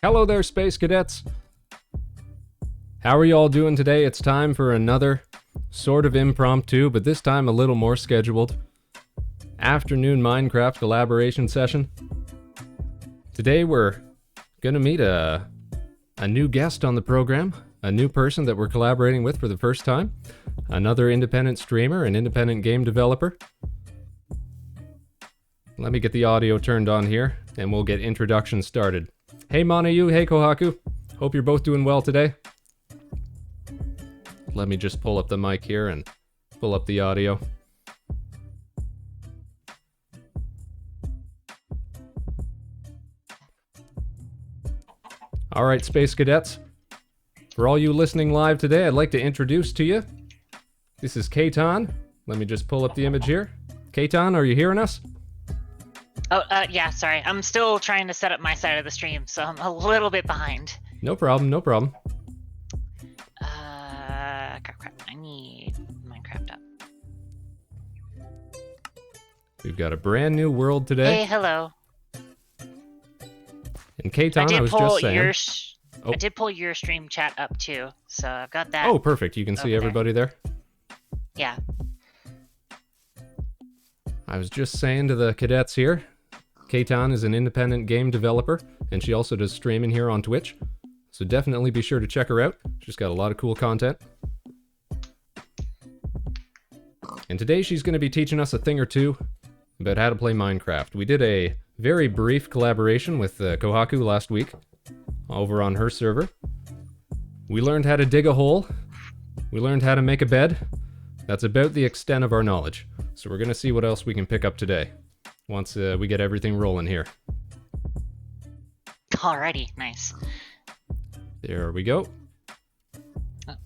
Hello there, Space Cadets. How are you all doing today? It's time for another sort of impromptu, but this time a little more scheduled, afternoon Minecraft collaboration session. Today we're gonna meet a new guest on the program, a new person that we're collaborating with for the first time, another independent streamer, an independent game developer. Let me get the audio turned on here, and we'll get introductions started. Hey Monayu, hey Kohaku. Hope you're both doing well today. Let me just pull up the mic here and pull up the audio. Alright, Space Cadets. For all you listening live today, I'd like to introduce to you. This is CAI-TAN. Let me just pull up the image here. CAI-TAN, are you hearing us? Oh, yeah, sorry. I'm still trying to set up my side of the stream, so I'm a little bit behind. No problem, no problem. Crap. I need Minecraft up. We've got a brand new world today. Hey, hello. And CAI-TAN, I was just saying. I did pull your stream chat up too, so I've got that. Oh, perfect. You can see everybody there. Yeah. I was just saying to the cadets here, CAI-TAN is an independent game developer, and she also does streaming here on Twitch. So definitely be sure to check her out. She's got a lot of cool content. And today she's going to be teaching us a thing or two about how to play Minecraft. We did a very brief collaboration with Kohaku last week over on her server. We learned how to dig a hole. We learned how to make a bed. That's about the extent of our knowledge. So we're going to see what else we can pick up today once we get everything rolling here. Alrighty, nice. There we go.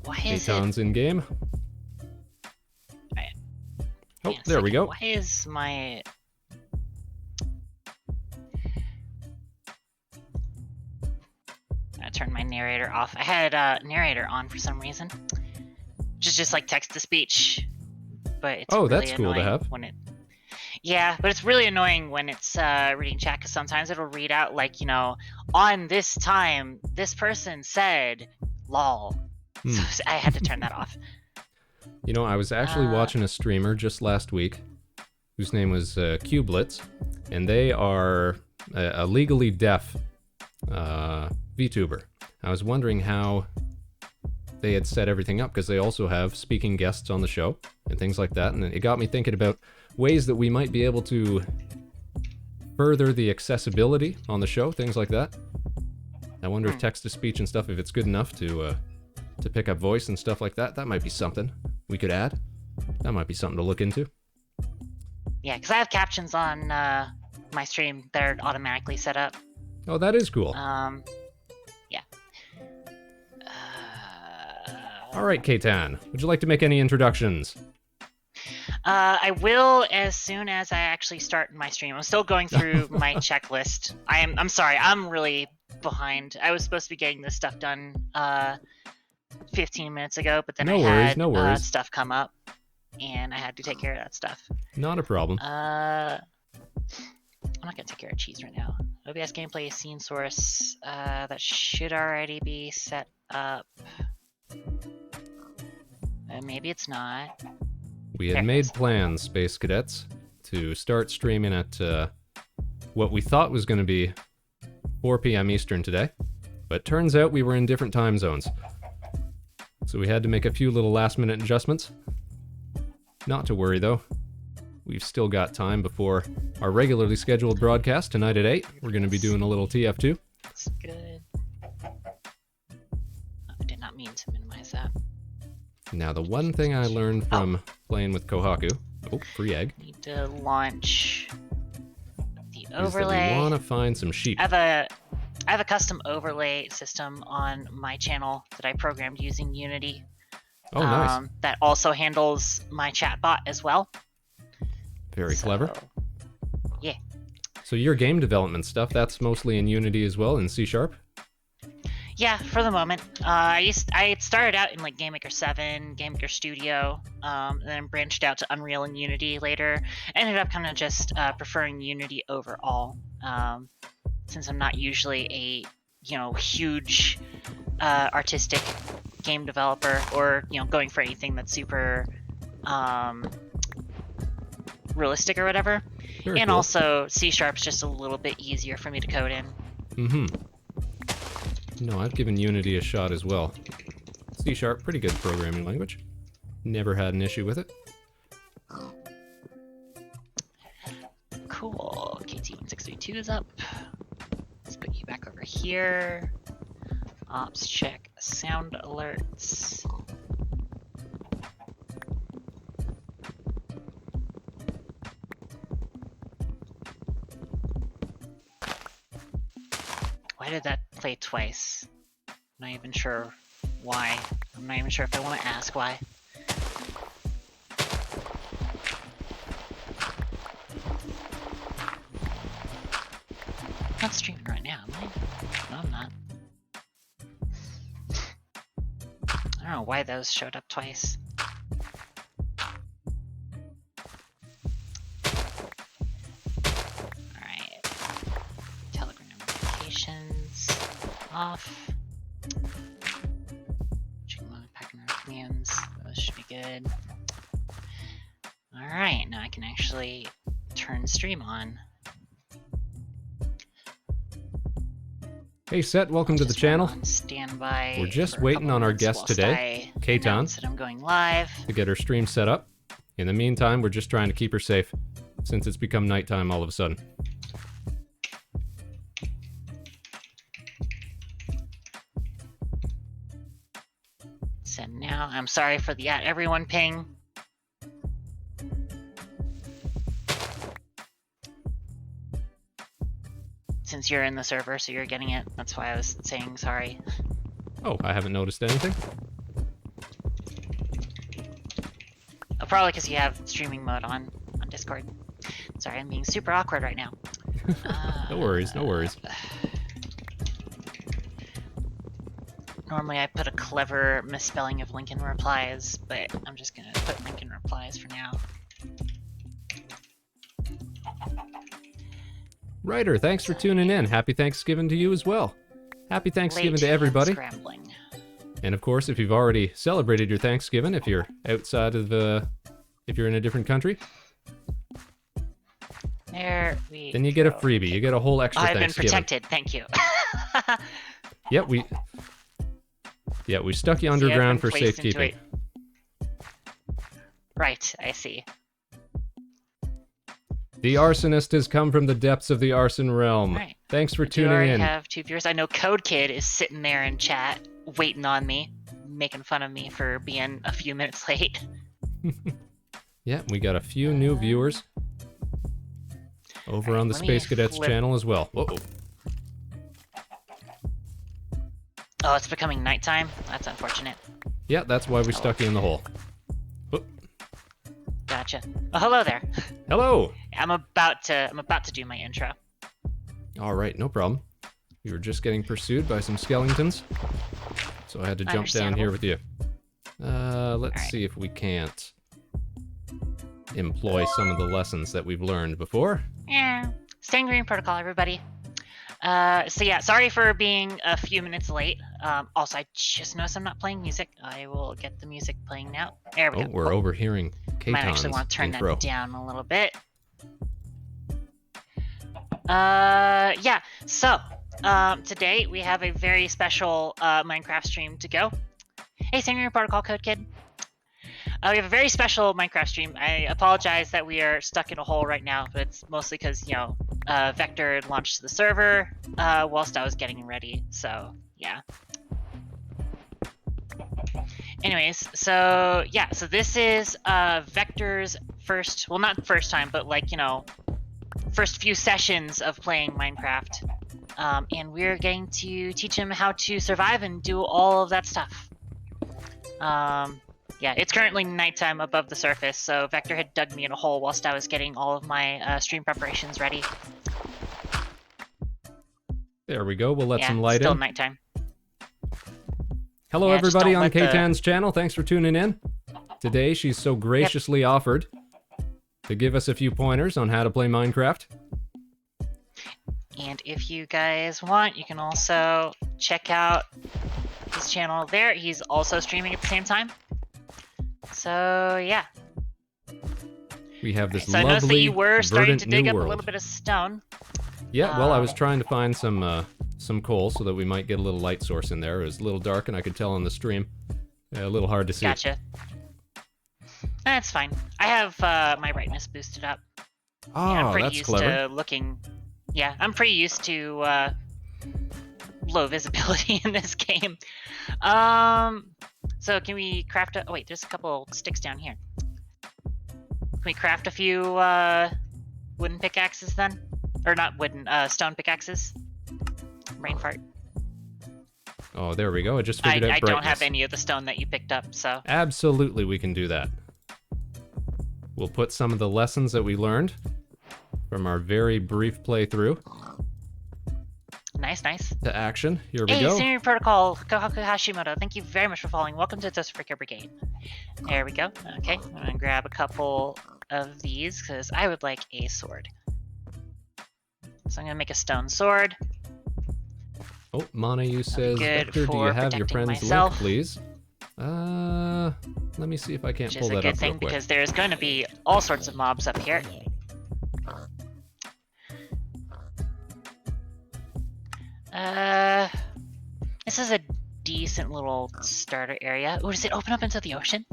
Why is CAI-TAN's in game. Oh, there we go. Why is my... I turned my narrator off. I had narrator on for some reason. Which is just like text-to-speech. But it's really that's cool to have. When it... Yeah, but it's really annoying when it's reading chat, because sometimes it'll read out like, you know, on this time, this person said, lol. So I had to turn that off. You know, I was actually watching a streamer just last week whose name was Cublets, and they are a legally deaf VTuber. I was wondering how they had set everything up, because they also have speaking guests on the show and things like that, and it got me thinking about ways that we might be able to further the accessibility on the show, things like that. I wonder if text-to-speech and stuff, if it's good enough to pick up voice and stuff like that. That might be something we could add. That might be something to look into. Yeah, because I have captions on my stream that are automatically set up. Oh, that is cool. Yeah. All right, CAI-TAN, would you like to make any introductions? I will as soon as I actually start my stream. I'm still going through my checklist. I'm sorry, I'm really behind. I was supposed to be getting this stuff done 15 minutes ago, but then I had stuff come up, and I had to take care of that stuff. Not a problem. I'm not gonna take care of cheese right now. OBS gameplay scene source. That should already be set up. Maybe it's not. We had made plans, Space Cadets, to start streaming at what we thought was going to be 4 p.m. Eastern today, but turns out we were in different time zones. So we had to make a few little last-minute adjustments. Not to worry, though. We've still got time before our regularly scheduled broadcast tonight at 8. We're going to be doing a little TF2. That's good. I did not mean to minimize that. Now, the one thing I learned from playing with Kohaku... Oh, free egg. Need to launch the overlay. Is that we want to find some sheep. I have a custom overlay system on my channel that I programmed using Unity. Oh, nice. That also handles my chatbot as well. Very clever. Yeah. So your game development stuff, that's mostly in Unity as well, in C#? Yeah, for the moment. I started out in like GameMaker 7, GameMaker Studio, and then branched out to Unreal and Unity later. Ended up kind of just preferring Unity overall, since I'm not usually a huge artistic game developer, or going for anything that's super realistic or whatever. Very And cool. also C#'s just a little bit easier for me to code in. No, I've given Unity a shot as well. C#, pretty good programming language. Never had an issue with it. Cool. KT1632 is up. Let's put you back over here. Ops check sound alerts. Why did that play twice? I'm not even sure why. I'm not even sure if I want to ask why. I'm not streaming right now, am I? No, I'm not. I don't know why those showed up twice. Alright. Telegram notifications off. Checking my packing our commands. Those should be good. Alright, now I can actually turn stream on. Hey Set, welcome to the channel. On standby. We're just waiting on our guest today, CAI-TAN, that I'm going live. to get her stream set up. In the meantime, we're just trying to keep her safe, since it's become nighttime all of a sudden. So now, I'm sorry for the @everyone ping. Since you're in the server, so you're getting it. That's why I was saying sorry. Oh, I haven't noticed anything. Oh, probably because you have streaming mode on Discord. Sorry, I'm being super awkward right now. No worries, no worries. Normally I put a clever misspelling of Lincoln replies, but I'm just gonna put Lincoln replies for now. Ryder, thanks for tuning in. Happy Thanksgiving to you as well. Happy Thanksgiving to everybody. Scrambling. And of course, if you've already celebrated your Thanksgiving, if you're outside of if you're in a different country, there we then you get a freebie. You get a whole extra I've been Thanksgiving. protected, thank you. Yeah, we stuck you underground for safekeeping. Right, I see. The arsonist has come from the depths of the arson realm. Right. Thanks for You tuning already in. have 2 viewers. I know Code Kid is sitting there in chat, waiting on me, making fun of me for being a few minutes late. Yeah, we got a few new viewers over on the let me Space Cadets flip- channel as well. Uh-oh. Oh, it's becoming nighttime? That's unfortunate. Yeah, that's why we stuck you in the hole. Oh, Gotcha. Oh, hello there. hello! I'm about to do my intro. All right, no problem. You were just getting pursued by some skeletons, so I had to jump down here with you. Let's Alright. see if we can't employ some of the lessons that we've learned before. Yeah. Staying green protocol, everybody. So yeah, sorry for being a few minutes late. Also, I just noticed I'm not playing music. I will get the music playing now. There we Oh, go. we're overhearing Might actually CAI-TAN's want to turn intro. that down a little bit. Yeah, so, today we have a very special, Minecraft stream to go. Hey, Senior Protocol Code Kid. We have a very special Minecraft stream. I apologize that we are stuck in a hole right now, but it's mostly because, Vector had launched the server, whilst I was getting ready, so, yeah. Anyways, so, yeah, so this is, Vector's first, well, not first time, but, first few sessions of playing Minecraft. And we're going to teach him how to survive and do all of that stuff. Yeah, it's currently nighttime above the surface, so Vector had dug me in a hole whilst I was getting all of my stream preparations ready. There we go. We'll let Yeah, some light still in. nighttime. Hello, Yeah, just everybody don't on let the- CAI-TAN's channel. Thanks for tuning in. Today, she's so graciously offered to give us a few pointers on how to play Minecraft. And if you guys want, you can also check out his channel there. He's also streaming at the same time. So yeah. We have this So I noticed that lovely, you were starting to verdant dig new up world. a little bit of stone. Yeah, well, I was trying to find some coal so that we might get a little light source in there. It was a little dark, and I could tell on the stream. A little hard to see. Gotcha. That's fine. I have my brightness boosted up. Oh, Yeah, I'm pretty that's used clever. to looking. Yeah, I'm pretty used to low visibility in this game. So can we craft a? Oh wait, there's a couple sticks down here. Can we craft a few wooden pickaxes then? Or not wooden, stone pickaxes? Brain fart. Oh, there we go. I just figured out I brightness. don't have any of the stone that you picked up, so. Absolutely, we can do that. We'll put some of the lessons that we learned from our very brief playthrough Nice. to action. Here we Hey, go. Senior Protocol, Kohaku Hashimoto, thank you very much for following. Welcome to the Freaker Brigade. There we go. Okay, I'm gonna grab a couple of these, because I would like a sword. So I'm gonna make a stone sword. Oh, Monayu says, good Vector, do you for have your protecting friend's myself. link, please? Let me see if I can't Which pull is a that good up thing, real quick. because there's going to be all sorts of mobs up here. This is a decent little starter area. Oh, does it open up into the ocean?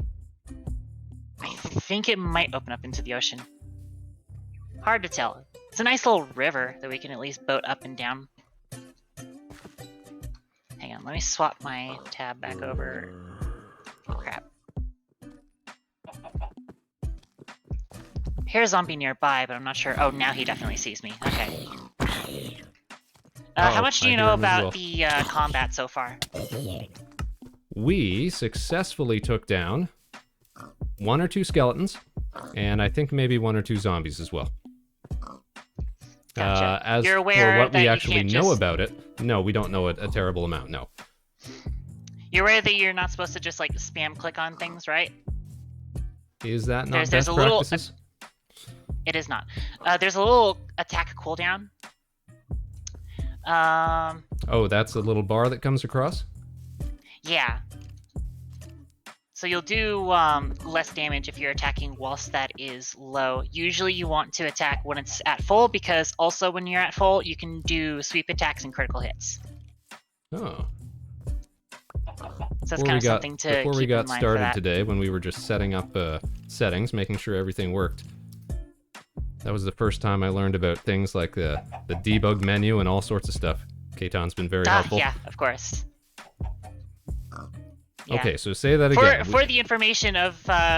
I think it might open up into the ocean. Hard to tell. It's a nice little river that we can at least boat up and down. Hang on, let me swap my tab back over. Oh, crap. Here's a zombie nearby, but I'm not sure. Oh, now he definitely sees me. Okay. How much do I you hear know him as well. about the combat so far? We successfully took down 1 or 2 skeletons, and I think maybe 1 or 2 zombies as well. Gotcha. As You're for aware what that we you actually can't know just- about it, no, we don't know a terrible amount, no. You're aware that you're not supposed to just like spam click on things, right? Is that not There's best a little- practices? It is not. There's a little attack cooldown. Oh, that's a little bar that comes across? Yeah. So you'll do less damage if you're attacking whilst that is low. Usually you want to attack when it's at full, because also when you're at full, you can do sweep attacks and critical hits. Oh. So that's kind of something to Before we keep got in mind started for that. today, when we were just setting up settings, making sure everything worked, that was the first time I learned about things like the debug menu and all sorts of stuff. CAI-TAN's been very helpful. Yeah, of course. Yeah. Okay, so say that again. For the information of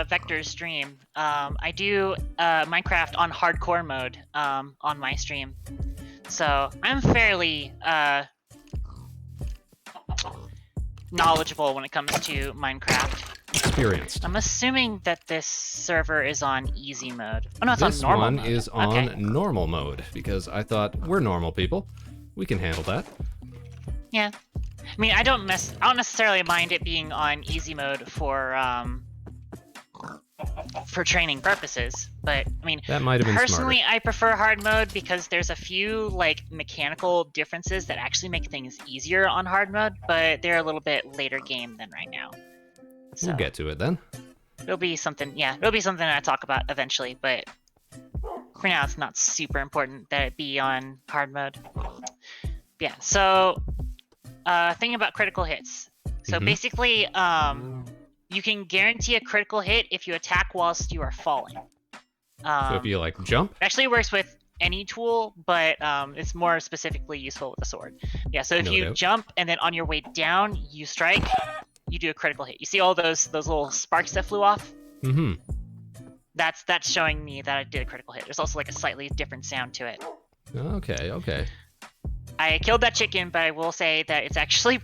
Vector's stream, I do Minecraft on hardcore mode on my stream. So I'm fairly knowledgeable when it comes to Minecraft. Experienced. I'm assuming that this server is on easy mode. Oh no, it's This on normal one mode. is on Okay. normal mode, because I thought, we're normal people. We can handle that. Yeah. I mean, I don't necessarily mind it being on easy mode for training purposes, but I mean, That might have been personally, smarter. I prefer hard mode because there's a few like mechanical differences that actually make things easier on hard mode, but they're a little bit later game than right now. So We'll get to it then. it'll be something. Yeah, it'll be something I talk about eventually, but for now, it's not super important that it be on hard mode. Yeah. So, thing about critical hits. So Mhm. basically, you can guarantee a critical hit if you attack whilst you are falling. So if you like jump, It actually works with any tool, but it's more specifically useful with a sword. Yeah, so if No you doubt. jump and then on your way down you strike, you do a critical hit. You see all those little sparks that flew off? mm-hmm. That's showing me that I did a critical hit. There's also like a slightly different sound to it. Okay. I killed that chicken, but I will say that it's actually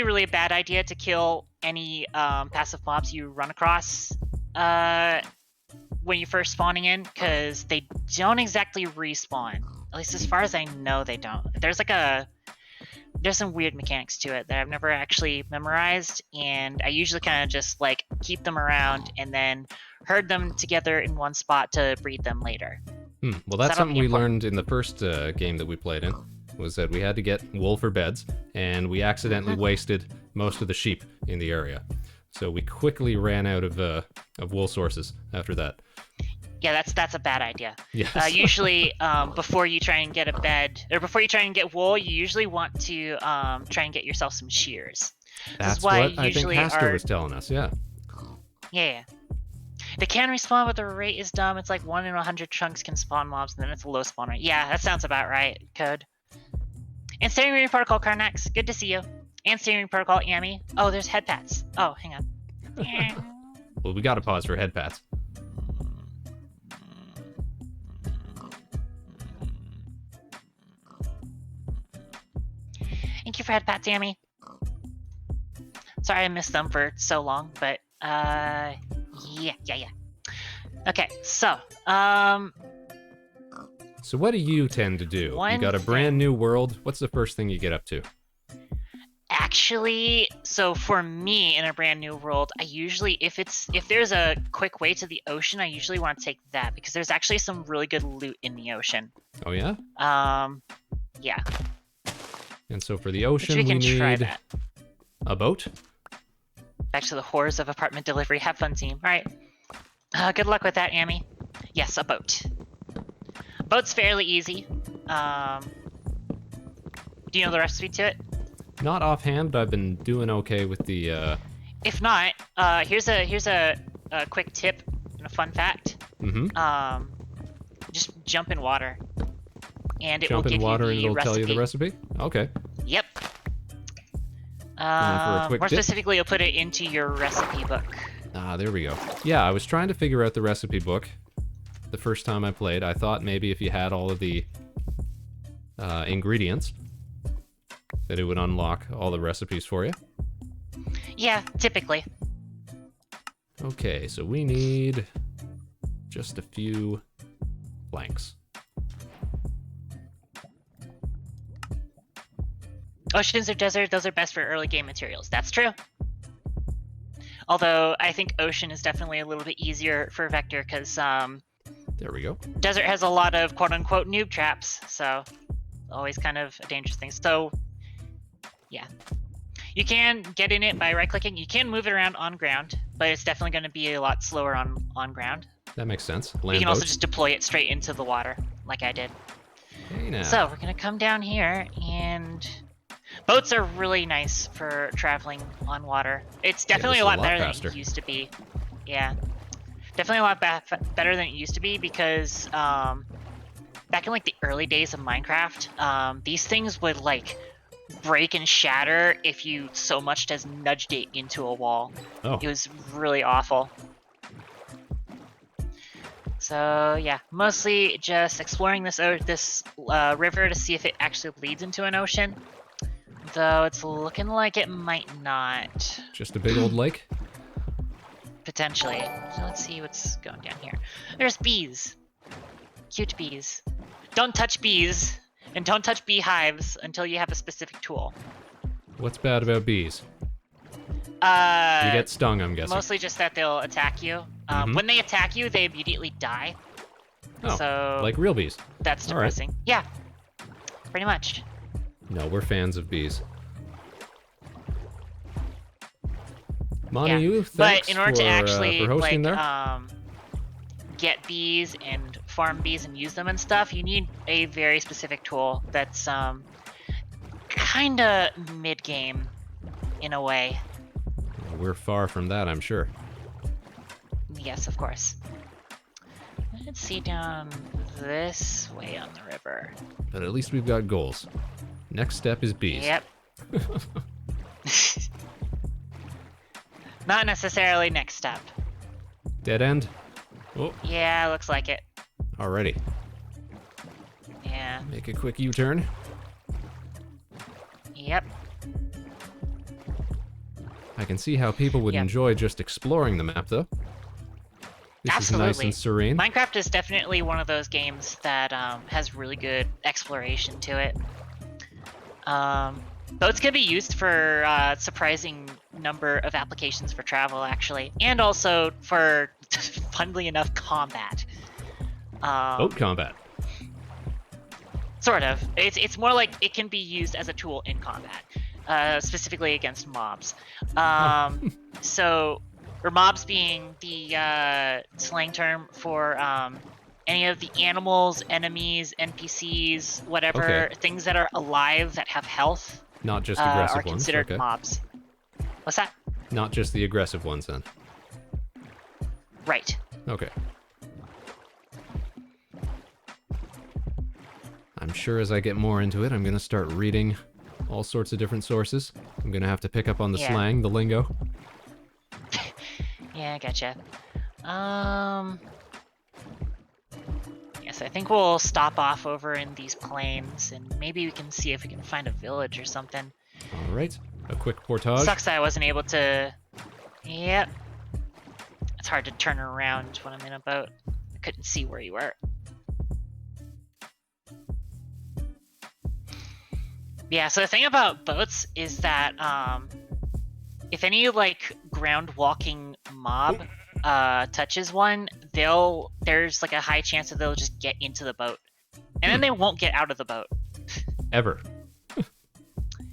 really a bad idea to kill any passive mobs you run across when you're first spawning in, because they don't exactly respawn. At least as far as I know, they don't. There's some weird mechanics to it that I've never actually memorized, and I usually kind of just like keep them around and then herd them together in one spot to breed them later. Well, that's that'll something be we important. learned in the first game that we played in. was that we had to get wool for beds, and we accidentally wasted most of the sheep in the area. So we quickly ran out of wool sources after that. Yeah, that's a bad idea. Yes. Usually, before you try and get a bed, or before you try and get wool, you usually want to try and get yourself some shears. That's why what I think usually Haster was telling us, yeah. Yeah. They can respawn, but the rate is dumb. It's like 1 in 100 chunks can spawn mobs, and then it's a low spawn rate. Yeah, that sounds about right, Code. And Steering Wheel Protocol, Karnax, good to see you. And Steering Wheel Protocol, Amy. Oh, there's head pats. Oh, hang on. Well, we gotta pause for head pats. Thank you for head pats, Amy. Sorry I missed them for so long, but yeah. Okay, so So what do you tend to do? You got a brand new world. What's the first thing you get up to? actually, so for me in a brand new world, I usually if there's a quick way to the ocean, I usually want to take that because there's actually some really good loot in the ocean. Oh yeah? Yeah. And so for the ocean, we can need try that. A boat? Back to the horrors of apartment delivery. Have fun, team. All right. Good luck with that, Amy. Yes, a boat. Boat's fairly easy. Do you know the recipe to it? Not offhand, but I've been doing okay with the. If not, here's a quick tip and a fun fact. Mm-hmm. Just jump in water, and it Jump will in give water you the and it'll recipe. tell you the recipe? Okay. Yep. For a quick More dip? specifically, you'll put it into your recipe book. Ah, there we go. Yeah, I was trying to figure out the recipe book the first time I played. I thought maybe if you had all of the ingredients, that it would unlock all the recipes for you. Yeah, typically. Okay, so we need just a few planks. Oceans or desert, those are best for early game materials. That's true. Although I think ocean is definitely a little bit easier for Vector because There we go. desert has a lot of quote-unquote noob traps, so always kind of a dangerous thing. So yeah, you can get in it by right-clicking. You can move it around on ground, but it's definitely going to be a lot slower on ground. That makes sense. You Land can also boats. just deploy it straight into the water, like I did. Hey now. So we're gonna come down here, and boats are really nice for traveling on water. It's definitely this a is lot a lot better faster. than it used to be. Yeah, definitely a lot better than it used to be because back in like the early days of Minecraft, these things would like break and shatter if you so much as nudged it into a wall. Oh. It was really awful. So yeah, mostly just exploring this river to see if it actually leads into an ocean. Though it's looking like it might not. Just a big old lake? Potentially. So let's see what's going down here. There's bees. Cute bees. Don't touch bees, and don't touch beehives until you have a specific tool. What's bad about bees? You You get stung, I'm guessing. mostly just that they'll attack you. Mhm. When they attack you, they immediately die. Oh, So like real bees. that's all right. depressing. Yeah, pretty much. No, we're fans of bees. Manu, Yeah. you, But thanks in order to actually for hosting like there. get bees and farm bees and use them and stuff, you need a very specific tool that's kind of mid-game in a way. We're far from that, I'm sure. Yes, of course. Let's see down this way on the river. But at least we've got goals. Next step is bees. Yep. Not necessarily next step. Dead end? Oh, Yeah, looks like it. alrighty. Yeah. Make a quick U-turn. Yep. I can see how people would Yep. enjoy just exploring the map, though. This Absolutely. is nice and serene. Minecraft is definitely one of those games that has really good exploration to it. Boats can be used for a surprising number of applications for travel, actually, and also for, funnily enough, combat. Boat combat. Sort of. It's more like it can be used as a tool in combat, specifically against mobs. So, or mobs being the slang term for any of the animals, enemies, NPCs, whatever, Okay. things that are alive that have health Not just are aggressive ones. considered Okay. mobs. What's that? Not just the aggressive ones then. Right. Okay. I'm sure as I get more into it, I'm going to start reading all sorts of different sources. I'm going to have to pick up on the Yeah. slang, the lingo. Yeah, I gotcha. Yes, I think we'll stop off over in these plains, and maybe we can see if we can find a village or something. All right. A quick portage. Sucks that I wasn't able to... Yep. It's hard to turn around when I'm in a boat. I couldn't see where you were. Yeah, so the thing about boats is that if any like ground walking mob touches one, there's like a high chance that they'll just get into the boat, and then they won't get out of the boat. Ever.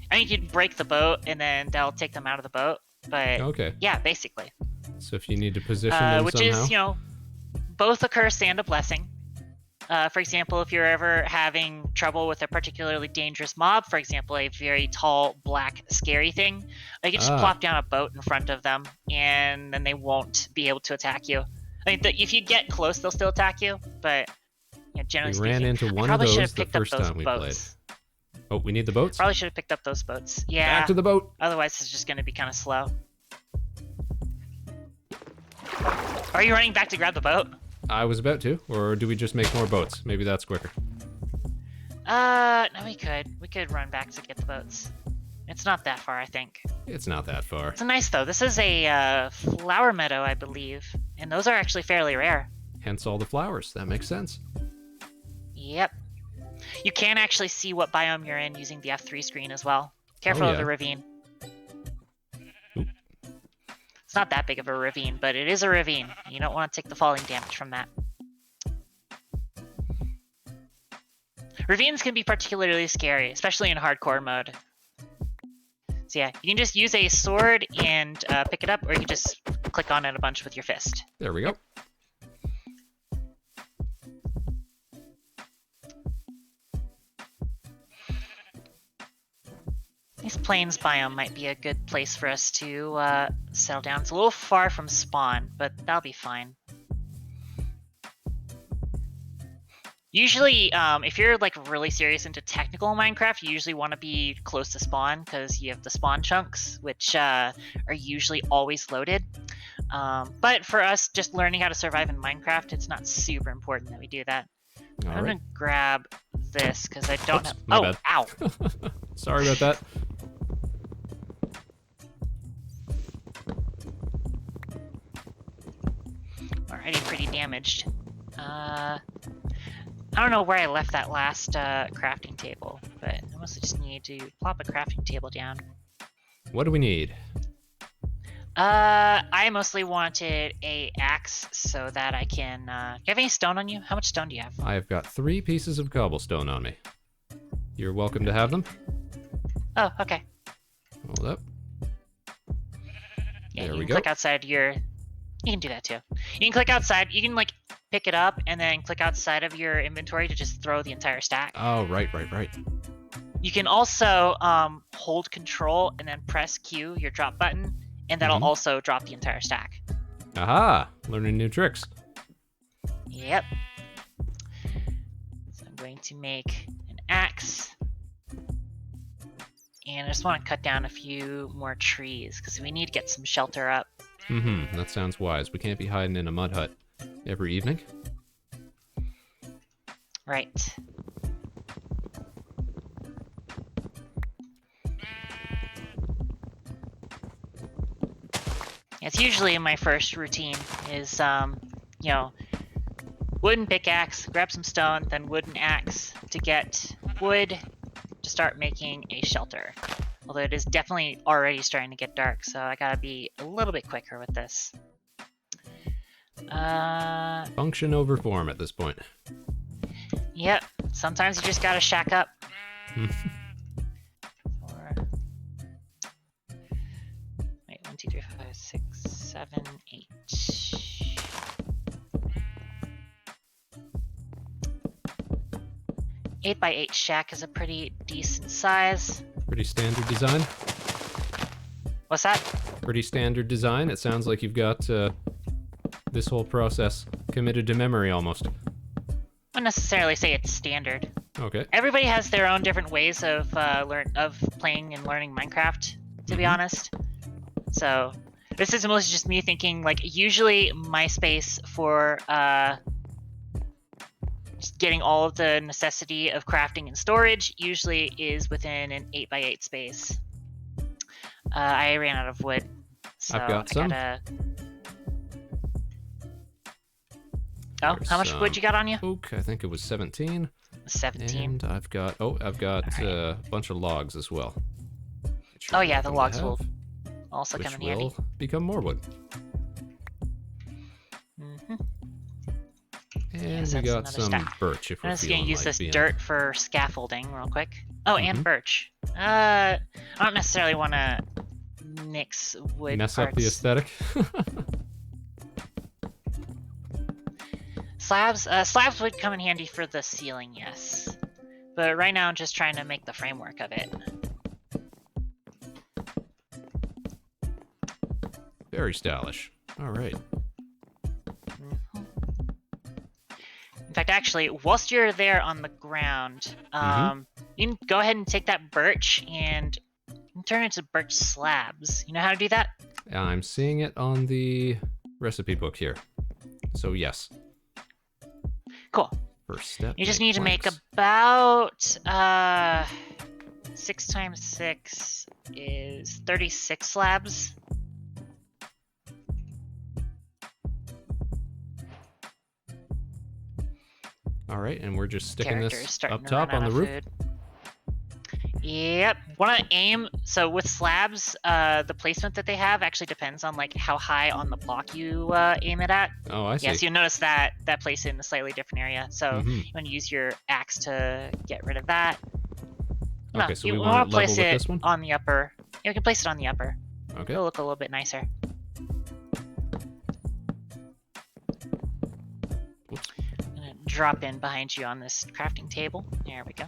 I mean, you can break the boat, and then they'll take them out of the boat. But Okay. yeah, basically. So if you need to position them Which somehow. is, you know, both a curse and a blessing. For example, if you're ever having trouble with a particularly dangerous mob, for example, a very tall, black, scary thing, you can just plop down a boat in front of them, and then they won't be able to attack you. I mean, if you get close, they'll still attack you, but you know, generally We speaking, ran into one I of probably should those have the picked up first those time we boats. played. Oh, we need the boats? Probably should have picked up those boats. Yeah. Back to the boat. Otherwise, it's just going to be kind of slow. Are you running back to grab the boat? I was about to. Or do we just make more boats? Maybe that's quicker. No, we could. We could run back to get the boats. It's not that far, I think. It's not that far. It's nice, though. This is a flower meadow, I believe. And those are actually fairly rare. Hence all the flowers. That makes sense. Yep. You can actually see what biome you're in using the F3 screen as well. Careful of the ravine. Oop. It's not that big of a ravine, but it is a ravine. You don't want to take the falling damage from that. Ravines can be particularly scary, especially in hardcore mode. So yeah, you can just use a sword and pick it up, or you can just click on it a bunch with your fist. There we go. This plains biome might be a good place for us to settle down. It's a little far from spawn, but that'll be fine. Usually, if you're like really serious into technical Minecraft, you usually want to be close to spawn because you have the spawn chunks, which are usually always loaded. But for us, just learning how to survive in Minecraft, it's not super important that we do that. I'm gonna grab this because I don't have. My Oh, bad. ow! Sorry about that. Already pretty damaged. I don't know where I left that last crafting table, but I mostly just need to plop a crafting table down. What do we need? I mostly wanted a axe so that I can. Do you have any stone on you? How much stone do you have? I have got 3 pieces of cobblestone on me. You're welcome to have them. Oh, okay. Hold up. Yeah, There you we can go. click outside your. You can do that too. You can click outside. You can like pick it up and then click outside of your inventory to just throw the entire stack. Oh, right. You can also hold Control and then press Q, your drop button, and that'll also drop the entire stack. Aha! Learning new tricks. Yep. So I'm going to make an axe. And I just want to cut down a few more trees because we need to get some shelter up. That sounds wise. We can't be hiding in a mud hut every evening. Right. It's usually my first routine is, you know, wooden pickaxe, grab some stone, then wooden axe to get wood to start making a shelter. Although it is definitely already starting to get dark, so I gotta be a little bit quicker with this. Function over form at this point. Yep. Sometimes you just gotta shack up. 4. Wait, 1, 2, 3, 4, 5, 6, 7, 8. 8x8 shack is a pretty decent size. Pretty standard design. What's that? Pretty standard design. It sounds like you've got this whole process committed to memory almost. I wouldn't necessarily say it's standard. Okay. Everybody has their own different ways of playing and learning Minecraft, to be honest. So this is mostly just me thinking, like, usually my space for just getting all of the necessity of crafting and storage usually is within an 8x8 space. I ran out of wood, so I've got some. Oh, how much wood you got on you? Oak, I think it was 17. 17. And I've got a bunch of logs as well. Oh yeah, the logs will also come in handy. Which will become more wood. And we got some birch if we're feeling like being. I'm just gonna use this dirt for scaffolding real quick. Oh, and birch. I don't necessarily want to mix wood Mess parts. up the aesthetic. Slabs would come in handy for the ceiling, yes. But right now I'm just trying to make the framework of it. Very stylish. All right. In fact, actually, whilst you're there on the ground, you can go ahead and take that birch and turn it into birch slabs. You know how to do that? I'm seeing it on the recipe book here. So yes. Cool. First step. You just need to make about 6 times 6 is 36 slabs. All right, and we're just sticking this up top on the roof. Yep. Want to aim? So with slabs, the placement that they have actually depends on like how high on the block you aim it at. Oh, I see. Yes, you'll notice that place it in a slightly different area. So you want to use your axe to get rid of that. Okay, so we want to place it this one? On the upper. You can place it on the upper. Okay. It'll look a little bit nicer. Drop in behind you on this crafting table. There we go.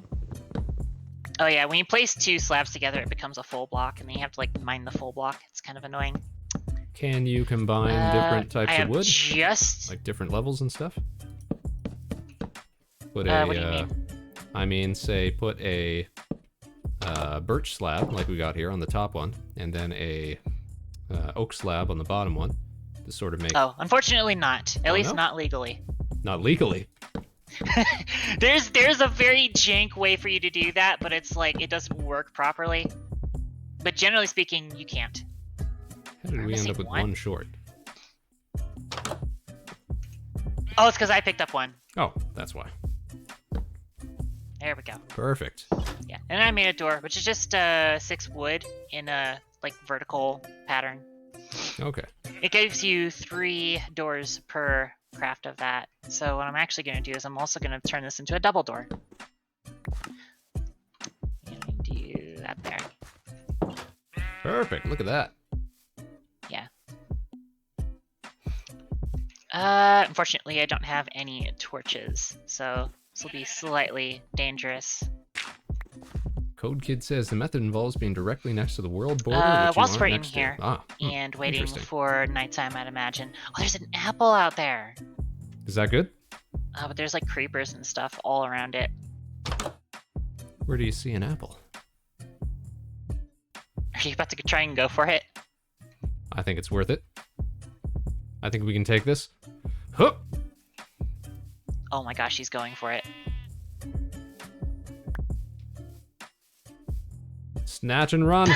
Oh yeah, when you place 2 slabs together, it becomes a full block, and then you have to like mine the full block. It's kind of annoying. Can you combine different types of wood? Like different levels and stuff? Put what do you mean? I mean, say put a birch slab like we got here on the top one, and then a oak slab on the bottom one to sort of make. Oh, unfortunately not. At least not legally. Not legally. There's a very jank way for you to do that, but it's like it doesn't work properly. But generally speaking, you can't. How did we end up with one short? Oh, it's because I picked up one. Oh, that's why. There we go. Perfect. Yeah, and I made a door, which is just 6 wood in a like vertical pattern. Okay. It gives you 3 doors per craft of that. So what I'm actually going to do is I'm also going to turn this into a double door. And do that there. Perfect. Look at that. Yeah. Unfortunately, I don't have any torches, so this will be slightly dangerous. Code Kid says the method involves being directly next to the world border. Whilst we're in here and waiting for nighttime, I'd imagine. Oh, there's an apple out there. Is that good? But there's like creepers and stuff all around it. Where do you see an apple? Are you about to try and go for it? I think it's worth it. I think we can take this. Huh! Oh my gosh, he's going for it. Snatch and run.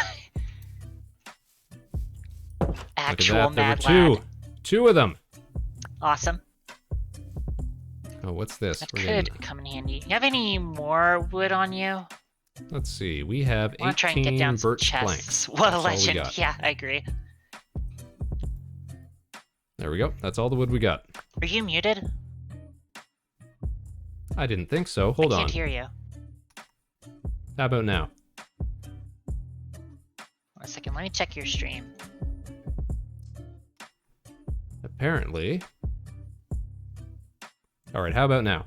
Actual mad there were lad. Two of them. Awesome. Oh, what's this? That could come in handy. You have any more wood on you? Let's see. We have 18 try and get down some birch chests. planks. What a legend. Yeah, I agree. There we go. That's all the wood we got. Are you muted? I didn't think so. Hold I on. can't hear you. How about now? 1 second, let me check your stream. Apparently. Alright, how about now?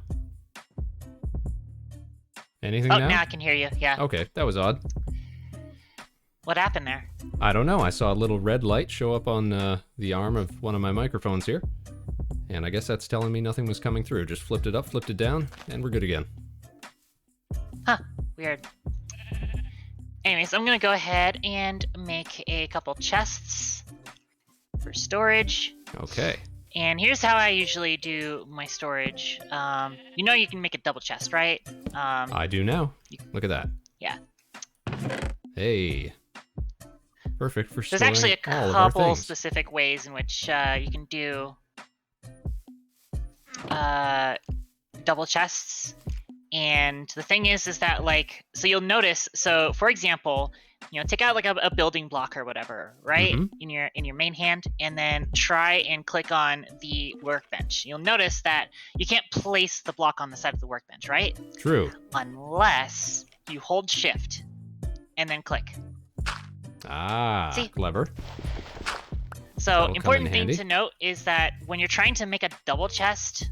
Anything Oh, now? now I can hear you, yeah. Okay, that was odd. What happened there? I don't know. I saw a little red light show up on the arm of one of my microphones here. And I guess that's telling me nothing was coming through. Just flipped it up, flipped it down, and we're good again. Huh, weird. Anyways, I'm gonna go ahead and make a couple chests for storage. Okay. And here's how I usually do my storage. You know you can make a double chest, right? I do now. Look at that. Yeah. Hey. Perfect for There's storing actually a all of our couple things. specific ways in which you can do double chests. And the thing is that like, so you'll notice, so for example, you know, take out like a building block or whatever, right? In your main hand, and then try and click on the workbench. You'll notice that you can't place the block on the side of the workbench, right? True. Unless you hold shift and then click. Ah, See? clever. So That'll come in important thing handy. to note is that when you're trying to make a double chest,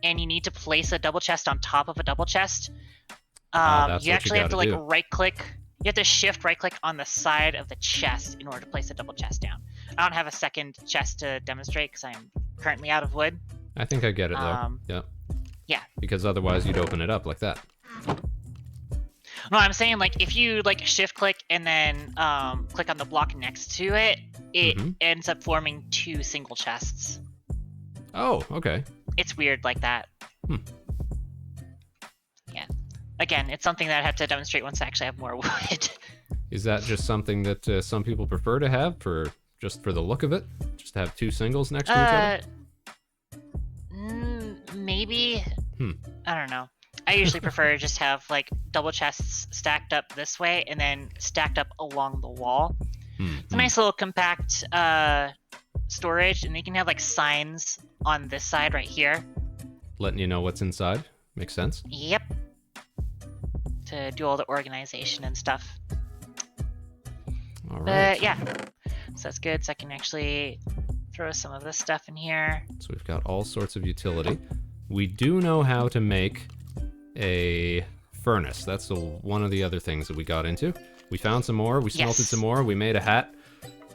and you need to place a double chest on top of a double chest, that's you what actually you have to gotta like do. right click. You have to shift right click on the side of the chest in order to place a double chest down. I don't have a second chest to demonstrate because I'm currently out of wood. I think I get it though. Yeah. Yeah. Because otherwise you'd open it up like that. No, I'm saying like if you like shift click and then click on the block next to it, it ends up forming 2 single chests. Oh, okay. It's weird like that. Yeah. Again, it's something that I have to demonstrate once I actually have more wood. Is that just something that some people prefer to have just for the look of it? Just to have 2 singles next to each other? Maybe. I don't know. I usually prefer to just have like double chests stacked up this way and then stacked up along the wall. It's a nice little compact storage, and you can have like signs on this side right here. Letting you know what's inside. Makes sense. Yep. To do all the organization and stuff. All right. But yeah, so that's good. So I can actually throw some of this stuff in here. So we've got all sorts of utility. We do know how to make a furnace. That's one of the other things that we got into. We found some more, we smelted some more, we made a hat,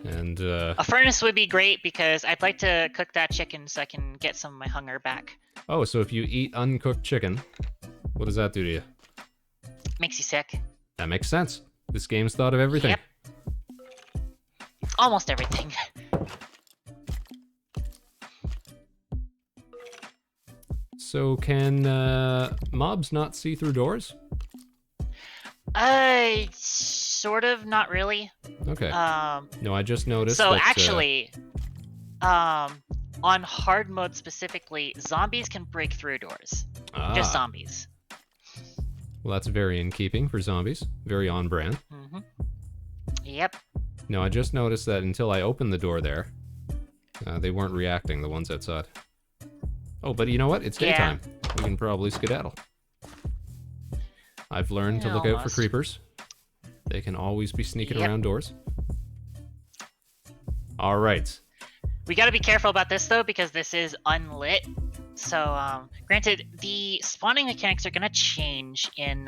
and a furnace would be great because I'd like to cook that chicken so I can get some of my hunger back. Oh, so if you eat uncooked chicken, what does that do to you? Makes you sick. That makes sense. This game's thought of everything. Yep. Almost everything. So can mobs not see through doors? Sort of, not really. Okay. No, I just noticed So that, actually, on hard mode specifically, zombies can break through doors. Just zombies. Well, that's very in keeping for zombies. Very on brand. Yep. No, I just noticed that until I opened the door there, they weren't reacting, the ones outside. Oh, but you know what? It's daytime. We can probably skedaddle. I've learned to look out for creepers. They can always be sneaking around doors. All right. We gotta be careful about this though, because this is unlit. So, granted, the spawning mechanics are gonna change in,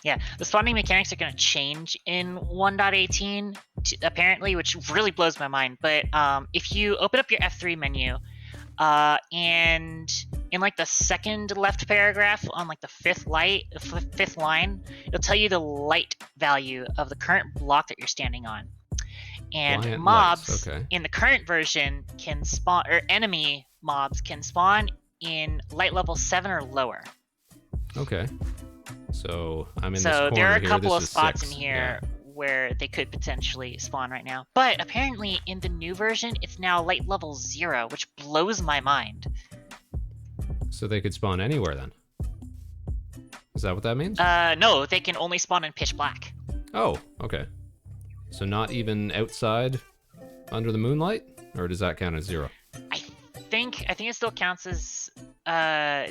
yeah, the spawning mechanics are gonna change in 1.18, apparently, which really blows my mind. But, if you open up your F3 menu, and in like the second left paragraph on like the fifth line, it'll tell you the light value of the current block that you're standing on. And Client mobs lights, okay. in the current version can spawn, or enemy mobs can spawn in light level 7 or lower. Okay. So I'm in this So corner there are a here. couple This of is spots 6. in here where they could potentially spawn right now. But apparently in the new version, it's now light level 0, which blows my mind. So they could spawn anywhere then? Is that what that means? No, they can only spawn in pitch black. Oh, okay. So not even outside under the moonlight? Or does that count as 0? I think think it still counts as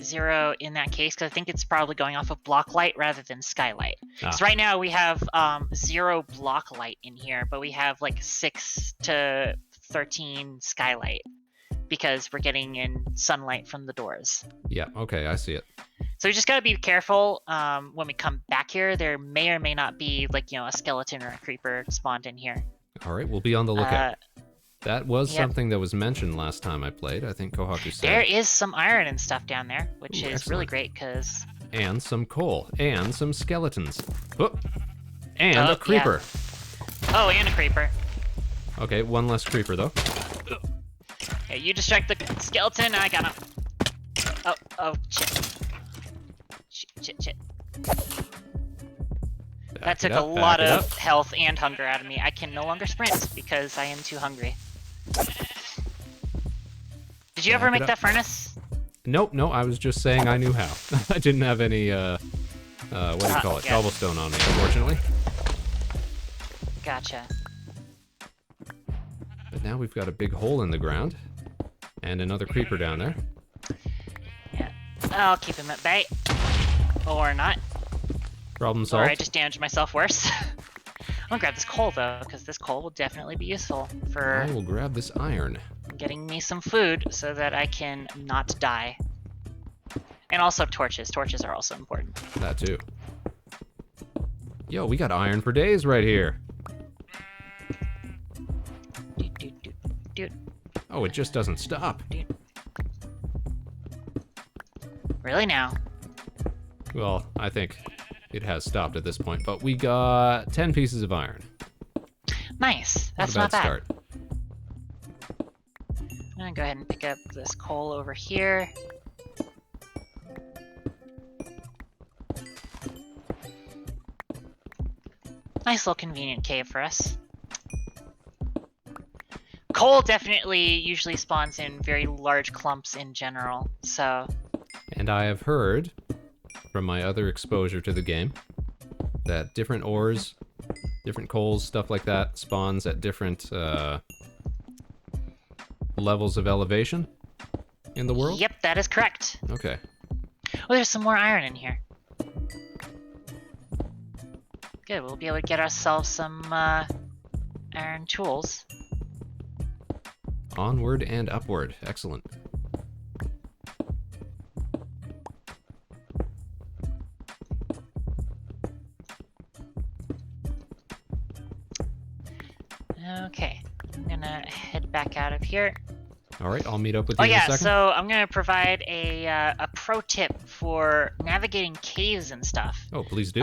0 in that case, because I think it's probably going off of block light rather than skylight. Because right now we have 0 block light in here, but we have like 6 to 13 skylight because we're getting in sunlight from the doors. Yeah, okay, I see it. So we just gotta be careful when we come back here. There may or may not be like, a skeleton or a creeper spawned in here. All right, we'll be on the lookout. That was something that was mentioned last time I played. I think Kohaku said. There is some iron and stuff down there, which is excellent. really great because... And some coal. And some skeletons. Oh, and a creeper. Yeah. Oh, and a creeper. Okay, one less creeper, though. Okay, you distract the skeleton, I got him. Oh, shit. Shit. That took a lot of health and hunger out of me. I can no longer sprint because I am too hungry. Did you ever make that furnace? Nope, no, I was just saying I knew how. I didn't have any, what do you call it? Cobblestone on me, unfortunately. Gotcha. But now we've got a big hole in the ground. And another creeper down there. Yeah, I'll keep him at bay. Or not. Problem solved. Or I just damaged myself worse. I'm gonna grab this coal though, because this coal will definitely be useful for... I will grab this iron. Getting me some food so that I can not die. And also torches. Torches are also important. That too. Yo, we got iron for days right here. Oh, it just doesn't stop. Really now? Well, I think it has stopped at this point, but we got 10 pieces of iron. Nice. That's not a bad not bad. Start. I'm gonna go ahead and pick up this coal over here. Nice little convenient cave for us. Coal definitely usually spawns in very large clumps in general, so... And I have heard, from my other exposure to the game, that different ores, different coals, stuff like that, spawns at different levels of elevation in the world? Yep, that is correct. Okay. Oh, there's some more iron in here. Good, we'll be able to get ourselves some iron tools. Onward and upward. Excellent. Okay, I'm gonna head back out of here. All right, I'll meet up with you in a second. So I'm gonna provide a pro tip for navigating caves and stuff. Oh, please do.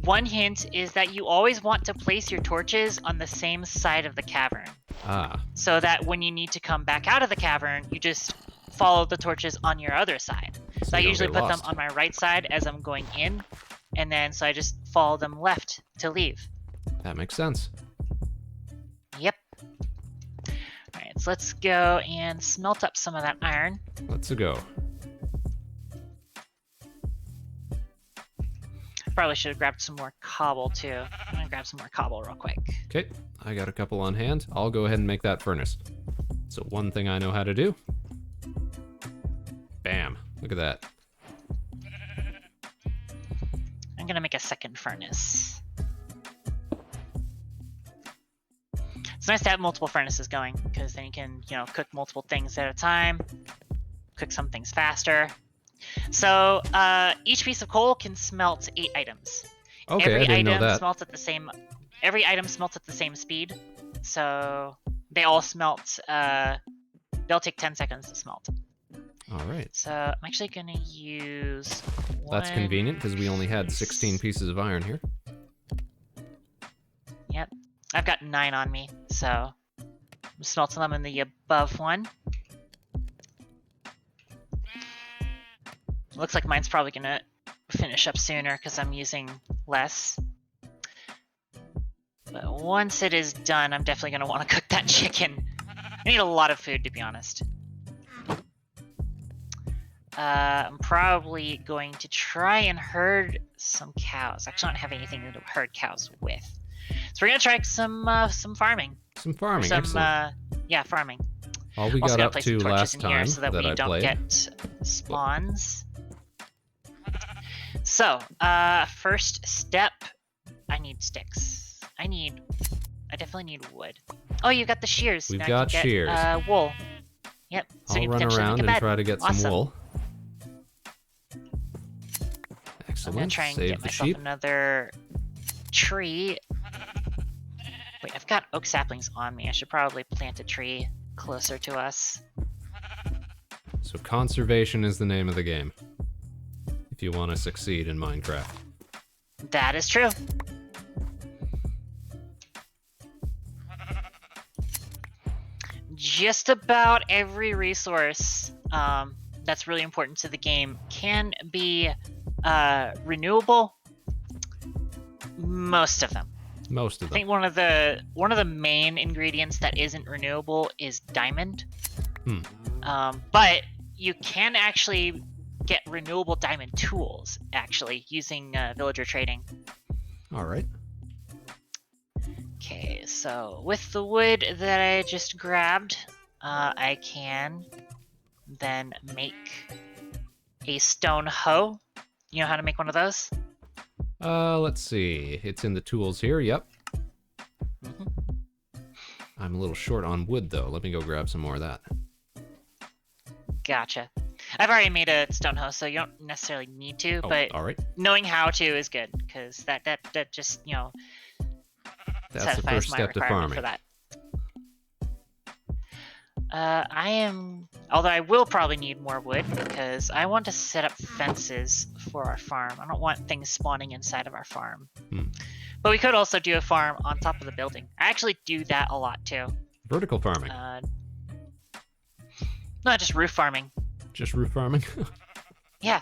One hint is that you always want to place your torches on the same side of the cavern. Ah. So that when you need to come back out of the cavern, you just follow the torches on your other side. So I usually put them on my right side as I'm going in, and then so I just follow them left to leave. That makes sense. Yep. Alright, so let's go and smelt up some of that iron. Let's go. Probably should have grabbed some more cobble too. I'm gonna grab some more cobble real quick. Okay, I got a couple on hand. I'll go ahead and make that furnace. So one thing I know how to do. Bam, look at that. I'm gonna make a second furnace. It's nice to have multiple furnaces going, because then you can, cook multiple things at a time, cook some things faster. So each piece of coal can smelt 8 items. Okay, I didn't know that. Every item smelts at the same speed, so they all smelt. They'll take 10 seconds to smelt. All right. So I'm actually gonna use. That's convenient because we only had 16 pieces of iron here. Yep, I've got 9 on me, so I'm smelting them in the above one. Looks like mine's probably gonna finish up sooner because I'm using less. But once it is done, I'm definitely gonna want to cook that chicken. I need a lot of food, to be honest. I'm probably going to try and herd some cows. Actually, I don't have anything to herd cows with. So we're gonna try some farming. Some farming, excellent. Yeah, farming. All we Also got gonna up place some to torches last in here time so that we I don't played. get spawns. So, first step, I need sticks. I definitely need wood. Oh, you got the shears. We've now got I can get, shears. wool. Yep. So I'll we can run potentially around make a and bed. try to get Awesome. some wool. I'm gonna Excellent. try and Save get the myself sheep. another tree. Wait, I've got oak saplings on me. I should probably plant a tree closer to us. So conservation is the name of the game. If you want to succeed in Minecraft. That is true. Just about every resource that's really important to the game can be renewable. Most of them. Most of I them. think one of the main ingredients that isn't renewable is diamond. But you can actually get renewable diamond tools actually using villager trading. All right. Okay, so with the wood that I just grabbed, I can then make a stone hoe. You know how to make one of those? Let's see. It's in the tools here. Yep. I'm a little short on wood though. Let me go grab some more of that. Gotcha. I've already made a stone hoe, so you don't necessarily need to, Oh, but all right. knowing how to is good, because that just, you know, That's the satisfies first my step to requirement farming. for that. Although I will probably need more wood, because I want to set up fences for our farm. I don't want things spawning inside of our farm. But we could also do a farm on top of the building. I actually do that a lot, too. Vertical farming. No, just roof farming. Just roof farming? Yeah.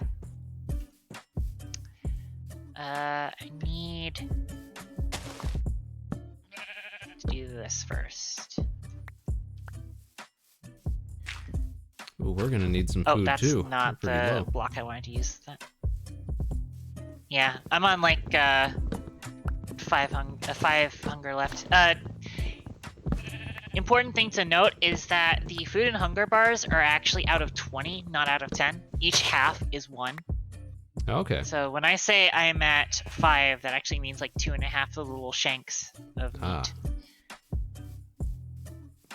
I need to do this first. Ooh, we're gonna need some Oh, food that's too. not We're pretty the low. block I wanted to use. Yeah, I'm on like 5 hunger left. Important thing to note is that the food and hunger bars are actually out of 20, not out of 10. Each half is 1. Okay. So when I say I'm at 5, that actually means like 2.5 of the little shanks of meat.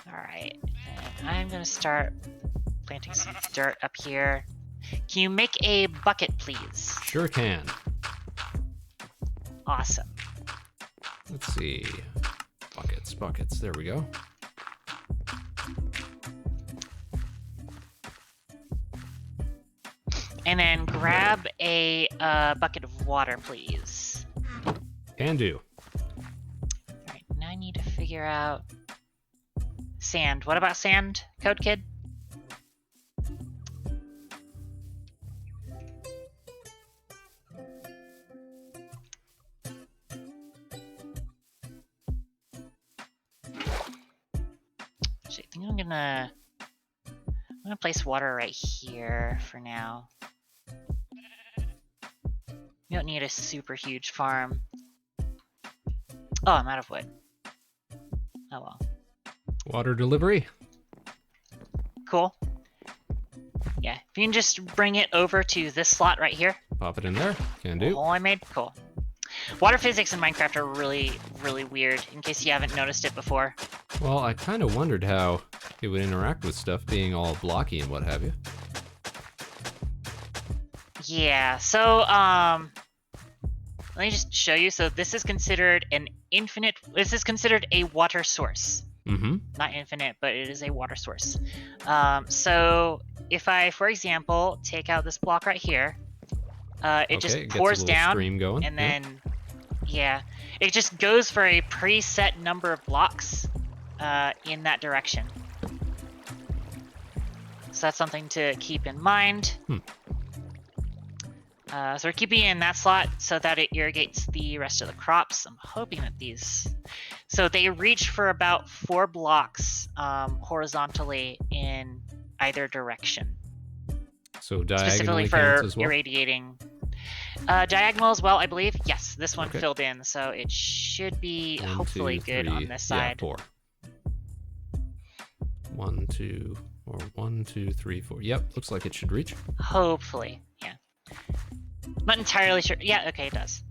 Alright, and I'm gonna start planting some dirt up here. Can you make a bucket, please? Sure can. Awesome. Let's see. Buckets. There we go. And then grab a bucket of water, please. Can do. Alright, now I need to figure out sand. What about sand, Code Kid? Actually, I think I'm gonna place water right here for now. You don't need a super huge farm. Oh, I'm out of wood. Oh well. Water delivery. Cool. Yeah, if you can just bring it over to this slot right here. Pop it in there. Can do. Oh, I made cool. Water physics in Minecraft are really, really weird, in case you haven't noticed it before. Well, I kind of wondered how it would interact with stuff being all blocky and what have you. Yeah, so, let me just show you. So this is considered this is considered a water source. Mm-hmm. Not infinite, but it is a water source. So if I, for example, take out this block right here, it just pours down, stream going. and then, yeah, it just goes for a preset number of blocks in that direction. So that's something to keep in mind. So we're keeping it in that slot so that it irrigates the rest of the crops. I'm hoping that these... So they reach for about 4 blocks horizontally in either direction. So diagonally Specifically counts for as well? irradiating. Diagonal as well, I believe. Yes, this one Okay. filled in, so it should be 1, hopefully 2, good 3, on this side. Yeah, 4. 1, 2, or 1, 2, 3, 4. Yep, looks like it should reach. Hopefully, yeah. Not entirely sure. Yeah, okay, it does.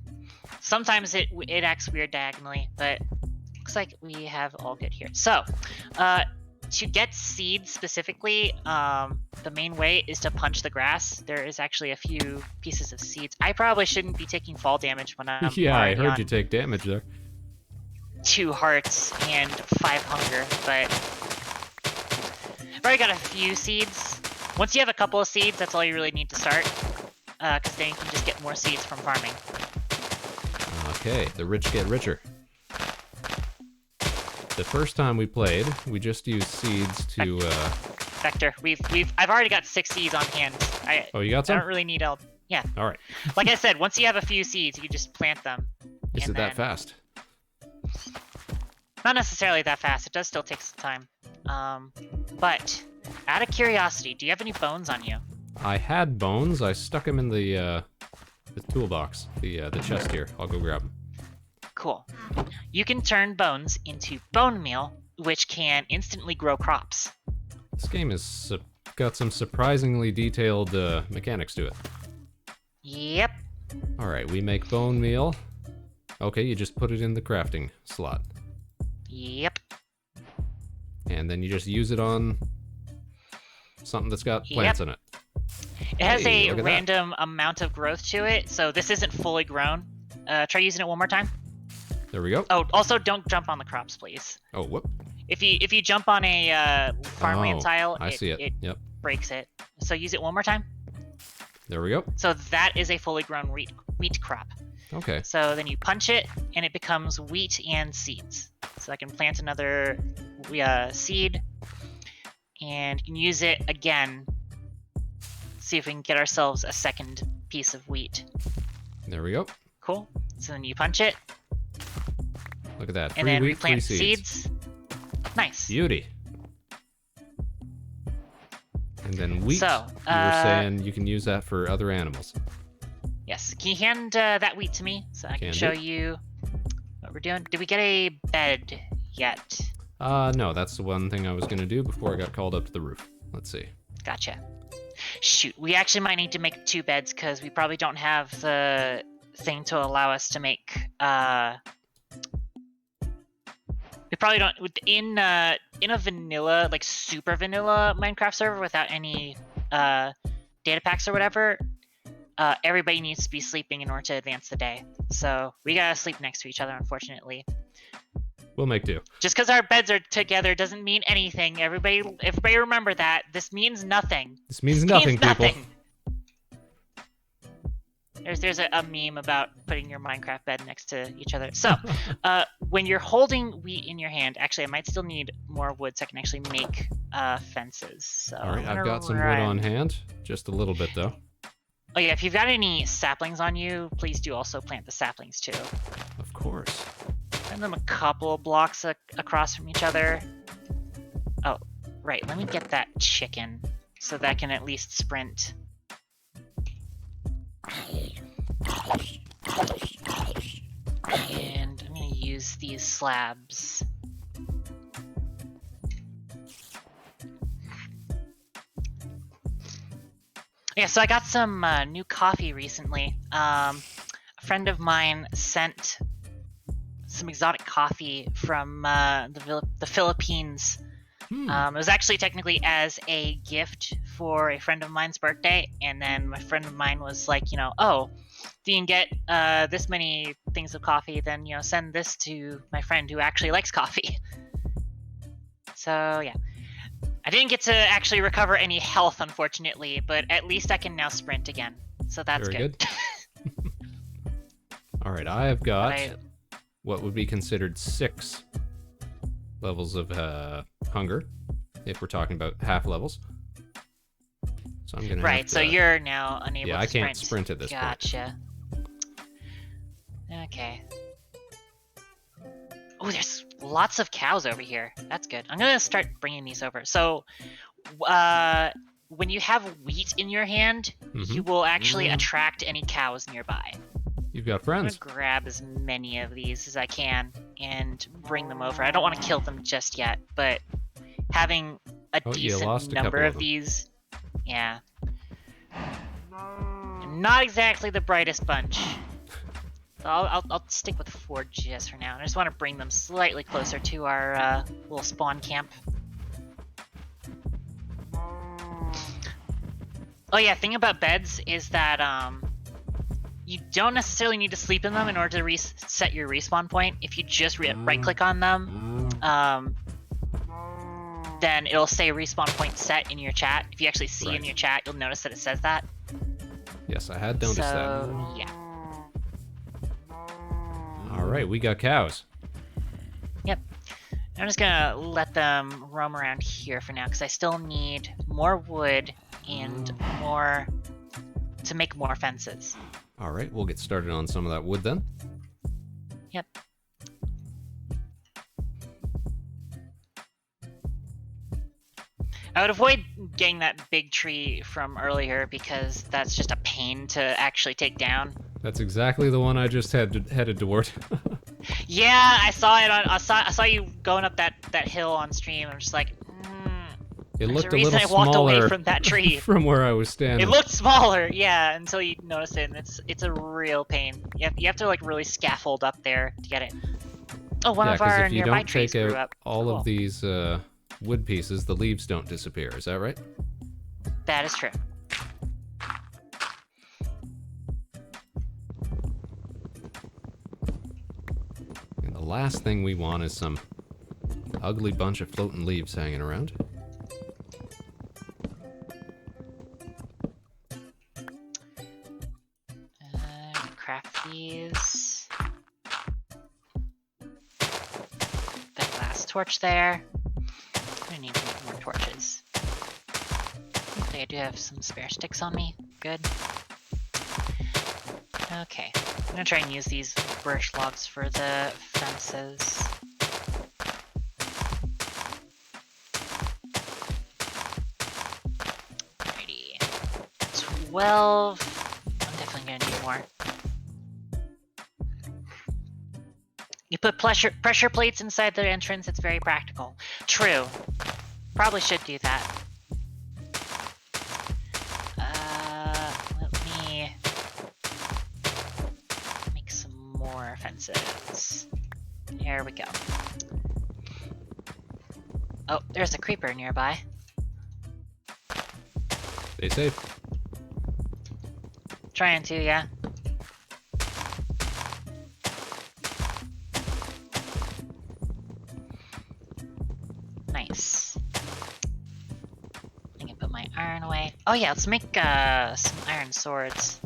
Sometimes it acts weird diagonally, but looks like we have all good here. So, to get seeds specifically, the main way is to punch the grass. There is actually a few pieces of seeds. I probably shouldn't be taking fall damage when I'm Yeah, I already heard on you take damage there. 2 hearts and 5 hunger, but I've already got a few seeds. Once you have a couple of seeds, that's all you really need to start, because then you can just get more seeds from farming. Okay, the rich get richer. The first time we played, we just used seeds to. Vector, I've already got 6 seeds on hand. Oh, you got some? I don't really need help. Yeah. All right. Like I said, once you have a few seeds, you can just plant them. Is it that fast? Not necessarily that fast. It does still take some time. But out of curiosity, do you have any bones on you? I had bones. I stuck them in the toolbox, the chest here. I'll go grab them. Cool. You can turn bones into bone meal, which can instantly grow crops. This game has got some surprisingly detailed mechanics to it. Yep. All right, we make bone meal. Okay, you just put it in the crafting slot. Yep. And then you just use it on something that's got plants in it. It has Hey, a look at random amount of growth to it, so this isn't fully grown. Try using it one more time. There we go. Oh, also don't jump on the crops, please. Oh, whoop. If you jump on a farmland tile, I see it. Yep. breaks it. So use it one more time. There we go. So that is a fully grown wheat crop. Okay. So then you punch it, and it becomes wheat and seeds. So I can plant another seed, and you can use it again. See if we can get ourselves a second piece of wheat. There we go. Cool. So then you punch it, Look at that. and Free then wheat, replant free seeds. Nice. Beauty. And then wheat, So, you were saying you can use that for other animals. Yes. Can you hand that wheat to me so I can show you what we're doing? Did we get a bed yet? No, that's the one thing I was going to do before I got called up to the roof. Let's see. Gotcha. Shoot, we actually might need to make 2 beds because we probably don't have the thing to allow us to make, we probably don't, in a vanilla, like super vanilla Minecraft server without any data packs or whatever, everybody needs to be sleeping in order to advance the day. So we gotta sleep next to each other, unfortunately. We'll make do. Just because our beds are together doesn't mean anything. Everybody remember that. This means nothing. This means nothing, people. There's a meme about putting your Minecraft bed next to each other. So, when you're holding wheat in your hand, actually, I might still need more wood so I can actually make fences. So All right, I've got some wood on hand. Just a little bit, though. Oh yeah, if you've got any saplings on you, please do also plant the saplings too. Of course. Send them a couple blocks across from each other. Oh, right. Let me get that chicken so that I can at least sprint. And I'm going to use these slabs. Yeah, so I got some new coffee recently. A friend of mine sent some exotic coffee from the Philippines. It was actually technically as a gift for a friend of mine's birthday, and then my friend of mine was like, oh, if you can get this many things of coffee, then send this to my friend who actually likes coffee. So yeah, I didn't get to actually recover any health, unfortunately, but at least I can now sprint again, so that's Very good. All right, I have got what would be considered 6 levels of hunger, if we're talking about half levels. So I'm gonna have to, so you're now unable to sprint. Yeah, I can't sprint at this point. Gotcha. Okay. Oh, there's lots of cows over here. That's good. I'm gonna start bringing these over. So, when you have wheat in your hand, you will actually attract any cows nearby. You've got friends. I'm gonna grab as many of these as I can and bring them over. I don't want to kill them just yet, but having a Oh, you decent lost a number couple of of them. these. Yeah. Not exactly the brightest bunch. So I'll stick with 4 just for now. I just want to bring them slightly closer to our little spawn camp. Oh yeah, thing about beds is that you don't necessarily need to sleep in them in order to reset your respawn point. If you just right-click on them, then it'll say respawn point set in your chat. If you actually see in your chat, you'll notice that it says that. Yes, I had noticed that. Yeah. All right, we got cows. Yep. I'm just gonna let them roam around here for now because I still need more wood and more to make more fences. All right, we'll get started on some of that wood then. Yep. I would avoid getting that big tree from earlier because that's just a pain to actually take down. That's exactly the one I just headed toward. Yeah, I saw it on. I saw you going up that hill on stream. I'm just like, It looked a there's little reason I walked smaller away from that tree. from where I was standing. It looked smaller, yeah, until you notice it, and it's a real pain. You have to like really scaffold up there to get it. Oh, one of our nearby trees grew up. All of these wood pieces, the leaves don't disappear. Is that right? That is true. And the last thing we want is some ugly bunch of floating leaves hanging around. Craft these. That glass torch there. I need to make more torches. Okay, I do have some spare sticks on me. Good. Okay, I'm gonna try and use these birch logs for the fences. Alrighty. 12. I'm definitely gonna need more. You put pressure plates inside the entrance, it's very practical. True. Probably should do that. Let me make some more fences. There we go. Oh, there's a creeper nearby. Stay safe. Trying to, yeah. Nice. I can put my iron away. Oh yeah, let's make some iron swords.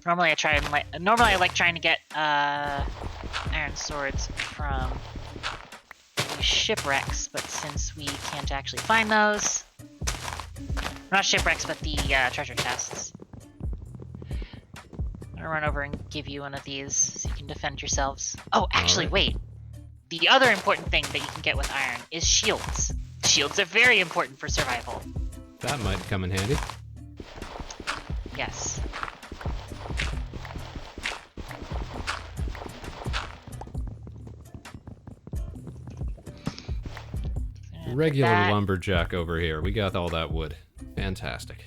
Normally I like trying to get iron swords from these shipwrecks, but since we can't actually find those, not shipwrecks, but the treasure chests. I'm gonna run over and give you one of these so you can defend yourselves. Oh, actually, wait. The other important thing that you can get with iron is shields. Shields are very important for survival. That might come in handy. Yes. Regular lumberjack over here. We got all that wood. Fantastic.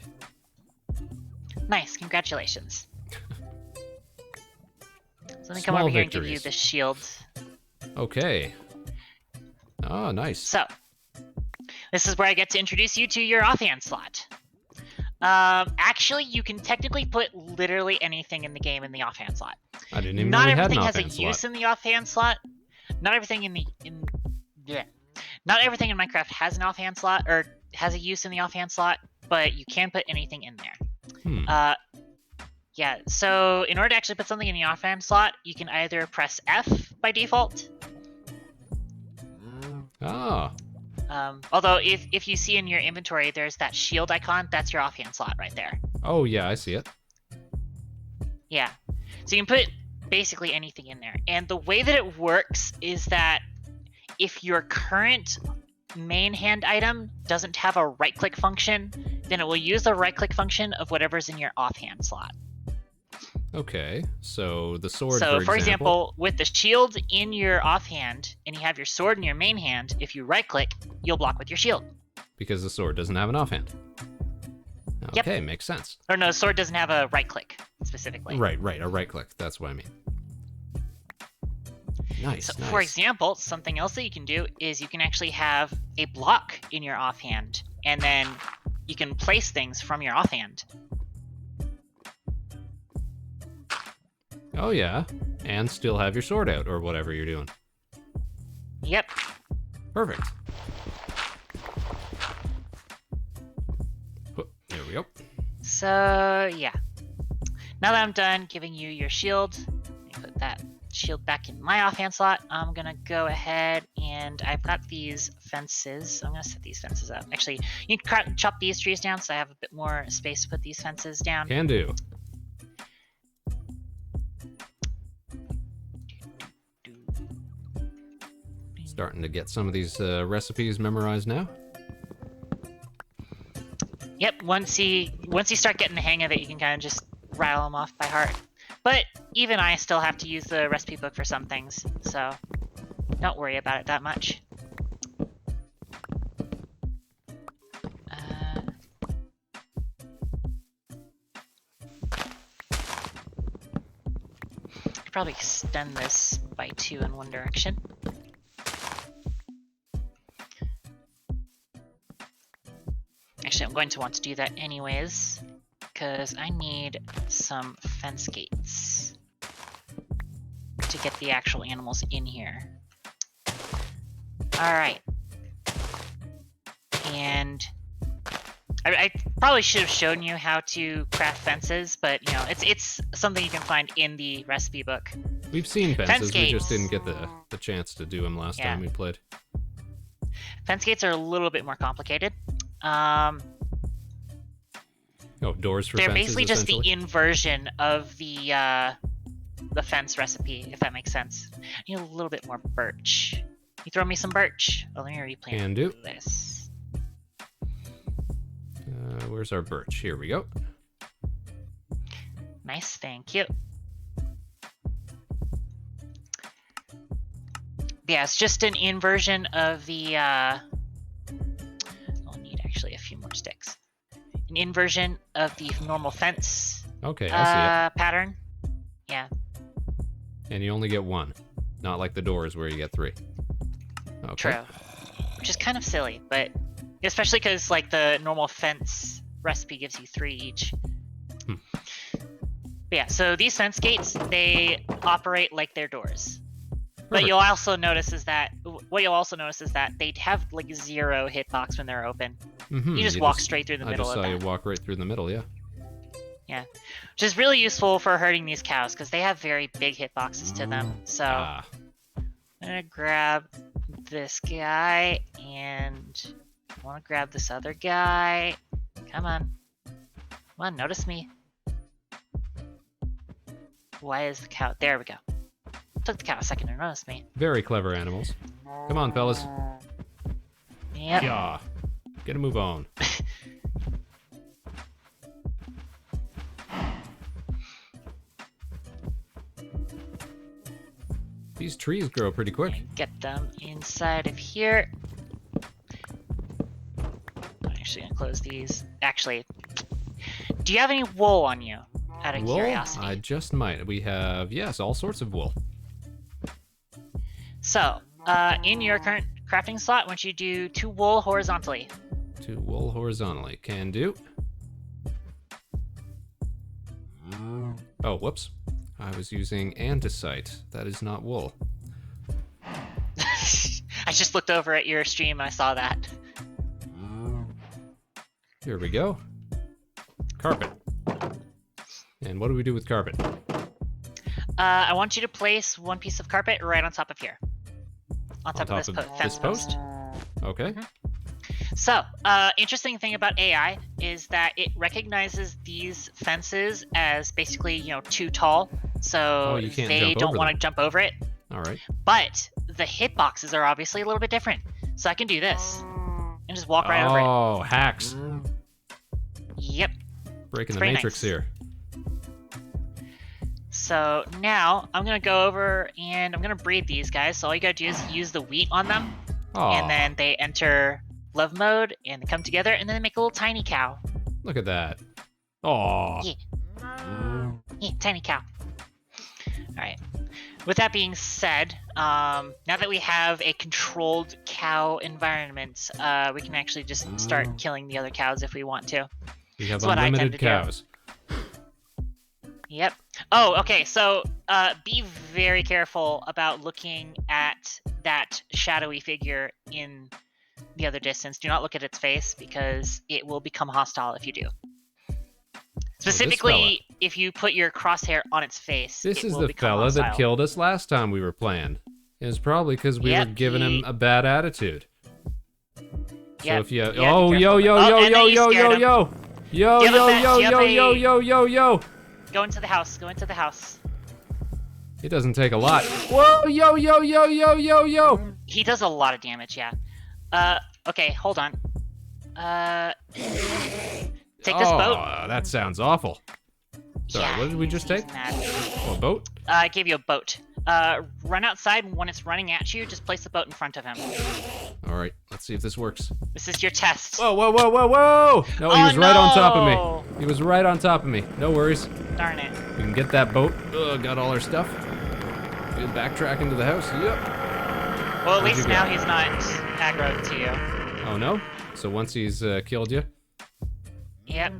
Nice, congratulations. So let me come over here and give you the shield. Okay. Oh, nice. So, this is where I get to introduce you to your offhand slot. Actually, you can technically put literally anything in the game in the offhand slot. I didn't even know we had an offhand slot. Not everything has a use in the offhand slot. Not everything Not everything in Minecraft has an offhand slot, or has a use in the offhand slot, but you can put anything in there. Yeah, so in order to actually put something in the offhand slot, you can either press F by default. Although if you see in your inventory, there's that shield icon, that's your offhand slot right there. Oh yeah, I see it. Yeah, so you can put basically anything in there. And the way that it works is that if your current main hand item doesn't have a right-click function, then it will use the right-click function of whatever's in your offhand slot. Okay, so the sword, so for example, with the shield in your offhand, and you have your sword in your main hand, if you right-click, you'll block with your shield. because the sword doesn't have an offhand. Yep. Okay, makes sense. Or no, sword doesn't have a right click specifically. Right, a right click. That's what I mean. Nice, So, nice. for example, something else that you can do is you can actually have a block in your offhand, and then you can place things from your offhand. Oh yeah, and still have your sword out or whatever you're doing. Yep. Perfect. There we go. So, yeah. Now that I'm done giving you your shield, let me put that shield back in my offhand slot. I'm gonna go ahead and I've got these fences. I'm gonna set these fences up. Actually, you can chop these trees down so I have a bit more space to put these fences down. Can do. Starting to get some of these recipes memorized now. Yep, once you start getting the hang of it, you can kind of just rattle them off by heart. But even I still have to use the recipe book for some things, so don't worry about it that much. Could probably extend this by 2 in one direction. Actually, I'm going to want to do that anyways, because I need some fence gates to get the actual animals in here. Alright. And I probably should have shown you how to craft fences, but you know, it's something you can find in the recipe book. We've seen fences, Fence we just gates. didn't get the chance to do them last Yeah. time we played. Fence gates are a little bit more complicated. Oh, doors for They're fences, basically just the essentially? inversion of the fence recipe, if that makes sense. I need a little bit more birch. You throw me some birch. Oh, let me replant Can do. this. Where's our birch? Here we go. Nice, thank you. Yeah, it's just an inversion of the I'll need actually a few more sticks. An inversion of the normal fence Okay, I see pattern. Yeah. it. And you only get one. Not like the doors where you get 3. Okay. True. Which is kind of silly, but especially because like the normal fence recipe gives you 3 each. Hmm. But yeah, so these fence gates, they operate like their doors. But Perfect. you'll also notice is that they have like 0 hitbox when they're open. Mm-hmm. You just walk straight through the I middle just of saw you that. walk right through the middle, yeah. Yeah, which is really useful for herding these cows because they have very big hitboxes to them. So Ah, I'm gonna grab this guy and I want to grab this other guy. Come on, notice me. Why is the cow? There we go. Took the cow a second to notice me. very clever animals. Come on, fellas. Yep. Yeah. Get a move on. These trees grow pretty quick. And get them inside of here. I'm actually gonna close these. Actually, do you have any wool on you? Out of Wool? curiosity. I just might. We have, yes, all sorts of wool. So, in your current crafting slot, I want you to do 2 wool horizontally. 2 wool horizontally. Can do. Oh, whoops. I was using andesite. That is not wool. I just looked over at your stream and I saw that. Here we go. Carpet. And what do we do with carpet? I want you to place 1 piece of carpet right on top of here. On top of this fence post. Okay. So, interesting thing about AI is that it recognizes these fences as basically, you know, too tall. So you can't they jump don't over want them. to jump over it. All right. But the hitboxes are obviously a little bit different. So I can do this. And just walk right over it. Oh, hacks. Yep. Breaking It's the pretty matrix nice. here. So now I'm going to go over and I'm going to breed these guys. So all you got to do is use the wheat on them. Oh, And then they enter love mode, and they come together, and then they make a little tiny cow. Look at that. Aw. Yeah. Yeah, tiny cow. All right. With that being said, now that we have a controlled cow environment, we can actually just start killing the other cows if we want to. We have That's what I tend unlimited to do. cows. Yep. Oh, okay. So, be very careful about looking at that shadowy figure in the other distance. Do not look at its face because it will become hostile if you do. Specifically, if you put your crosshair on its face, This it is will the become fella hostile. that killed us last time we were playing. It was probably because we were giving him a bad attitude. So if you... Oh, yo, yo, yo, yo, yo, yo, yo! Yo, yo, yo, yo, yo, yo, yo, yo! Go into the house. Go into the house. It doesn't take a lot. Whoa, yo, yo, yo, yo, yo, yo! He does a lot of damage, yeah. Okay, hold on. Take this boat. Oh, that sounds awful. Sorry, Yeah, what did we just take? mad. Oh, a boat? I gave you a boat. Run outside, and when it's running at you, just place the boat in front of him. All right, let's see if this works. This is your test. Whoa, whoa, whoa, whoa, whoa! No, he Oh, was right on top of no! me. He was right on top of me. No worries. Darn it. We can get that boat. Got all our stuff. Good backtrack into the house. Yep. Well, at Where'd least you now go? he's not aggroed to you. Oh, no? So once he's killed you? Yep.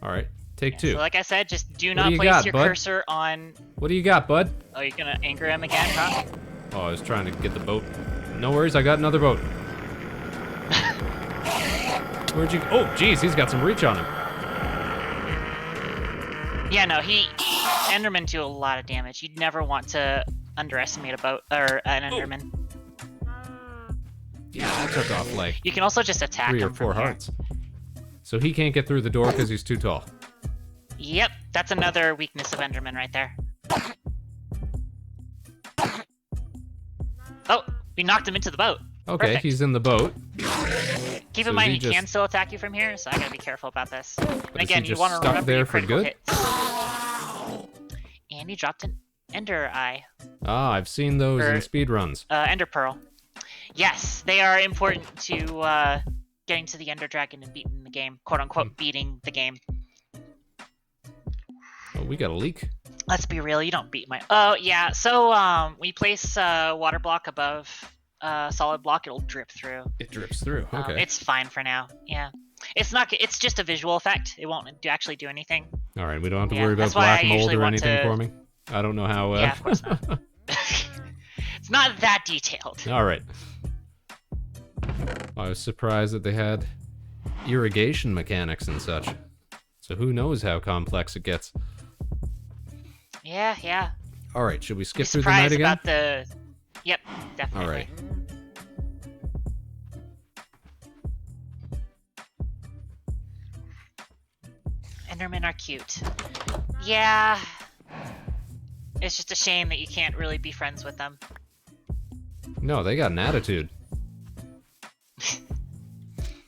All right, take two. So like I said, just do What not do you place got, your bud? cursor on... What do you got, bud? Oh, you're gonna anger him again, huh? Oh, I was trying to get the boat. No worries, I got another boat. Where'd you... Oh, geez, he's got some reach on him. Yeah, no, Endermen do a lot of damage. You'd never want to underestimate a boat, or an Enderman. Yeah, that took off like You can also just attack 3 or him 4 from here. hearts. So he can't get through the door because he's too tall. Yep, that's another weakness of Enderman right there. Oh, we knocked him into the boat. Okay, Perfect. he's in the boat. Keep So in mind he he can just- still attack you from here, so I gotta be careful about this. And is he again, you just want to stuck remember there your for critical good? hits. And he dropped an Ender Eye. Ah, I've seen those in speedruns. Ender Pearl. Yes, they are important to getting to the Ender Dragon and beating the game. Quote unquote, beating the game. Oh, we got a leak. Let's be real, you don't beat my... Oh, yeah, so when you place water block above solid block, it'll drip through. It drips through. Okay. It's fine for now, yeah. It's just a visual effect. It won't actually do anything. All right, we don't have to Yeah, worry about that's why black I mold usually or want anything to- for me. I don't know how. Yeah, of course not. It's not that detailed. All right. I was surprised that they had irrigation mechanics and such. So who knows how complex it gets. Yeah. All right, should we Be skip through the night surprised again? about the... Yep, definitely. All right. Endermen are cute. Yeah. It's just a shame that you can't really be friends with them. No, they got an attitude.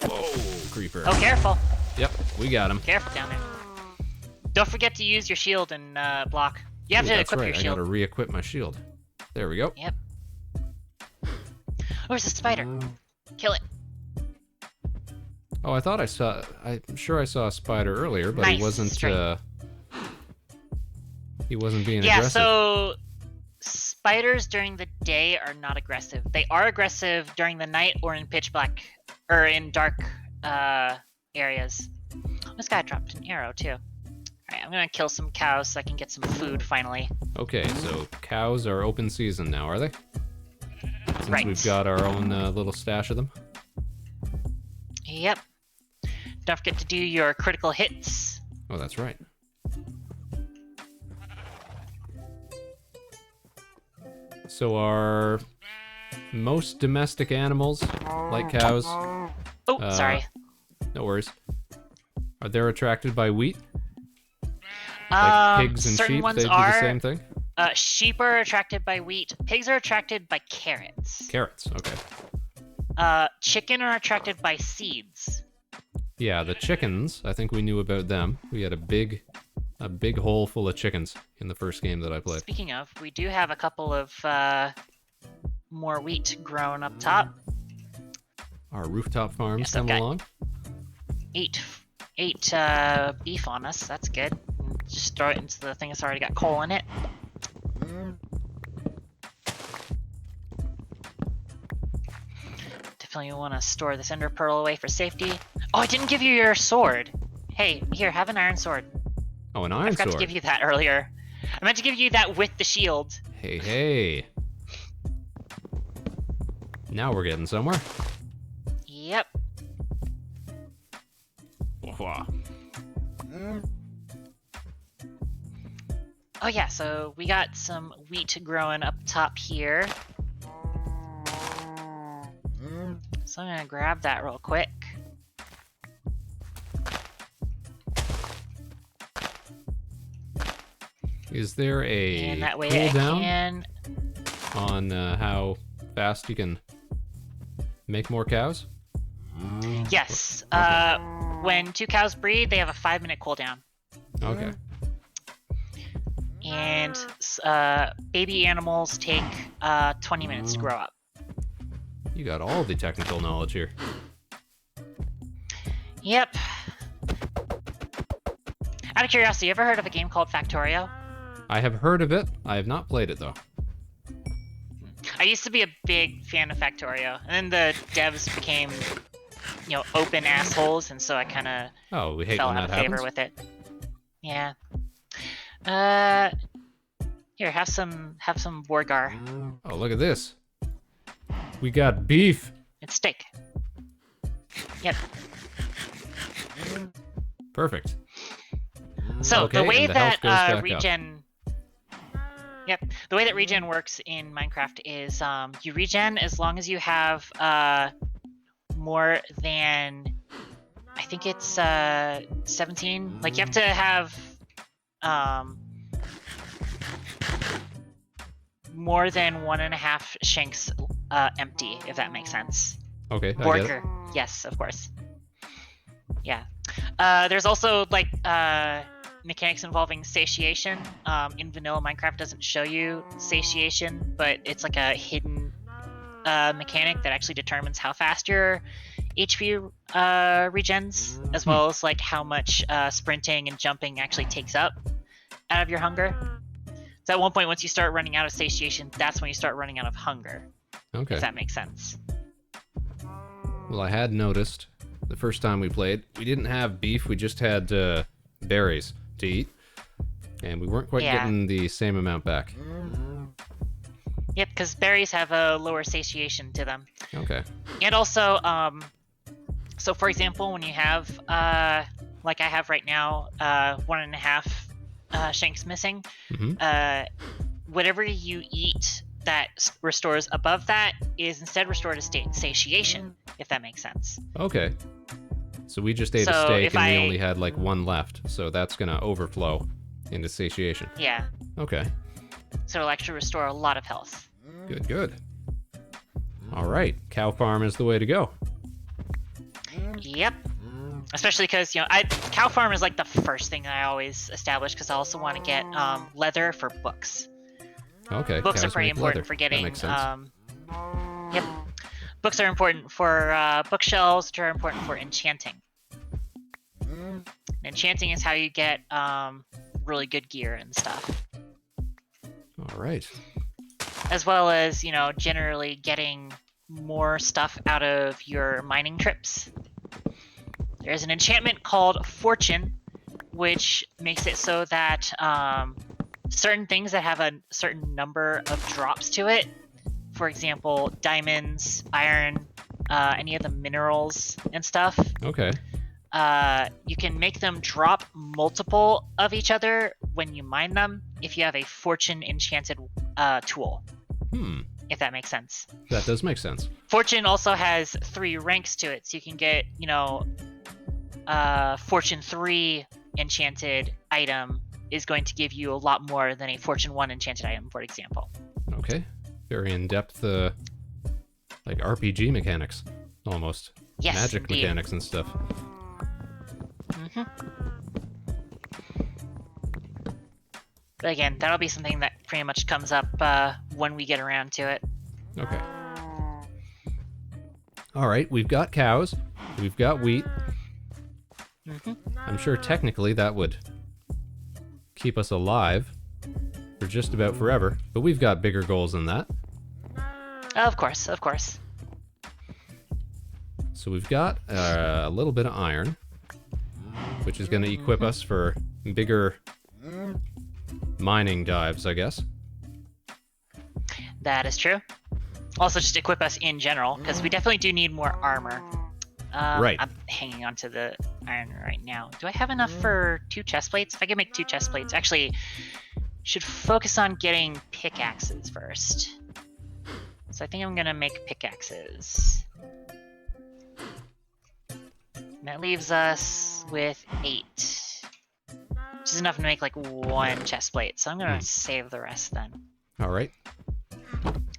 Whoa, creeper. Oh, careful. Yep, we got him. Careful down there. Don't forget to use your shield and block. You have Ooh, to that's equip right. your I shield. gotta re-equip my shield. There we go. Yep. Where's the spider? Kill it. Oh, I thought I saw. I'm sure I saw a spider earlier, but Nice, he wasn't. straight. He wasn't being Yeah, aggressive. so spiders during the day are not aggressive. They are aggressive during the night or in pitch black or in dark areas. This guy dropped an arrow too. Alright, I'm gonna kill some cows so I can get some food finally. Okay, so cows are open season now, are they? Since Right. we've got our own little stash of them. Yep. Don't forget to do your critical hits. Oh, that's right. So are most domestic animals, like cows, Oh, sorry. no worries, are they attracted by wheat? Like pigs and certain sheep, ones they do are. the same thing? Sheep are attracted by wheat. Pigs are attracted by carrots. Carrots, okay. Chicken are attracted by seeds. Yeah, the chickens, I think we knew about them. We had a big hole full of chickens in the first game that I played. Speaking of, we do have a couple of more wheat grown up top. our rooftop farms Yes, I've come got along. eight beef on us. That's good. Just throw it into the thing that's already got coal in it. Definitely want to store this ender pearl away for safety. Oh, I didn't give you your sword. Hey, here, have an iron sword. Oh, an I iron forgot sword. to give you that earlier. I meant to give you that with the shield. Hey, hey. Now we're getting somewhere. Yep. Wah. Oh yeah, so we got some wheat growing up top here. So I'm gonna grab that real quick. Is there a And that way I cooldown can... on how fast you can make more cows? Yes. Okay. When 2 cows breed, they have a 5-minute cooldown. Okay. And baby animals take 20 minutes to grow up. You got all the technical knowledge here. Yep. Out of curiosity, you ever heard of a game called Factorio? I have heard of it. I have not played it though. I used to be a big fan of Factorio, and then the devs became, open assholes, and so I kind of Oh, we hate fell when out that of favor happens. with it. Yeah. Here, have some Borgar. Oh, look at this. We got beef. It's steak. Yep. Perfect. So Okay, the way and the health that goes back up. regen. Yep. The way that regen works in Minecraft is you regen as long as you have more than, I think it's 17. Like you have to have more than 1.5 shanks empty, if that makes sense. Okay, I get it. Borker. Yes, of course. Yeah. There's also like mechanics involving satiation. In vanilla Minecraft doesn't show you satiation, but it's like a hidden mechanic that actually determines how fast your HP regens, as well as like how much sprinting and jumping actually takes up out of your hunger. So at one point, once you start running out of satiation, that's when you start running out of hunger. Okay. If that makes sense. Well, I had noticed the first time we played, we didn't have beef, we just had berries to eat. And we weren't quite getting the same amount back. Yep, because berries have a lower satiation to them. Okay. And also, so for example, when you have, like I have right now, 1.5 shanks missing, whatever you eat that restores above that is instead restored to satiation, if that makes sense. Okay. So we just ate a steak and we only had like one left, so that's gonna overflow into satiation. Yeah. Okay. So it'll actually restore a lot of health. Good, good. All right, cow farm is the way to go. Yep. Especially because, cow farm is like the first thing I always establish because I also want to get leather for books. Okay. Books are cows pretty make important leather. for getting. That makes sense. Yep. Books are important for bookshelves, which are important for enchanting. And enchanting is how you get really good gear and stuff. All right. As well as, generally getting more stuff out of your mining trips. There's an enchantment called Fortune, which makes it so that certain things that have a certain number of drops to it, for example, diamonds, iron, any of the minerals and stuff, Okay. you can make them drop multiple of each other when you mine them if you have a Fortune enchanted tool. If that makes sense. That does make sense. Fortune also has 3 ranks to it, so you can get, Fortune 3 enchanted item is going to give you a lot more than a Fortune 1 enchanted item, for example. Okay. Very in-depth, like RPG mechanics, almost. Yes, Magic indeed. mechanics and stuff. But again, that'll be something that pretty much comes up when we get around to it. Okay. All right, we've got cows. We've got wheat. Hmm. I'm sure technically that would keep us alive for just about forever, but we've got bigger goals than that. Of course, of course. So we've got a little bit of iron, which is going to equip us for bigger mining dives, I guess. That is true. Also, just equip us in general, because we definitely do need more armor. Right. I'm hanging on to the iron right now. Do I have enough for 2 chest plates? If I can make 2 chest plates, actually, should focus on getting pickaxes first. So I think I'm gonna make pickaxes. And that leaves us with 8. Which is enough to make like 1 chest plate. So I'm gonna save the rest then. All right.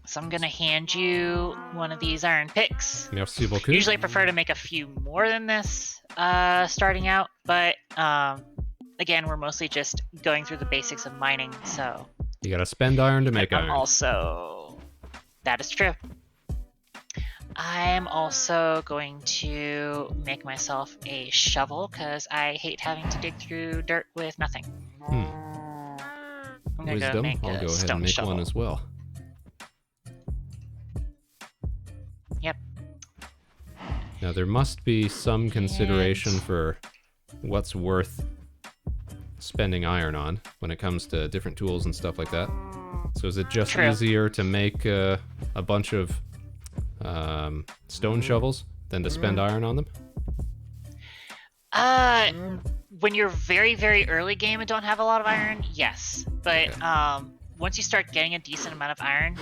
So I'm gonna hand you one of these iron picks. Merci beaucoup. Usually I prefer to make a few more than this starting out, but again, we're mostly just going through the basics of mining, so... You gotta spend iron to make iron. Also... That is true. I'm also going to make myself a shovel, because I hate having to dig through dirt with nothing. I'm gonna Wisdom. go make I'll a go ahead stone and make shovel. one as well. Yep. Now there must be some consideration for what's worth spending iron on when it comes to different tools and stuff like that. So is it just True. easier to make a bunch of stone shovels than to spend iron on them? When you're very, very early game and don't have a lot of iron, yes. But Okay. Once you start getting a decent amount of iron,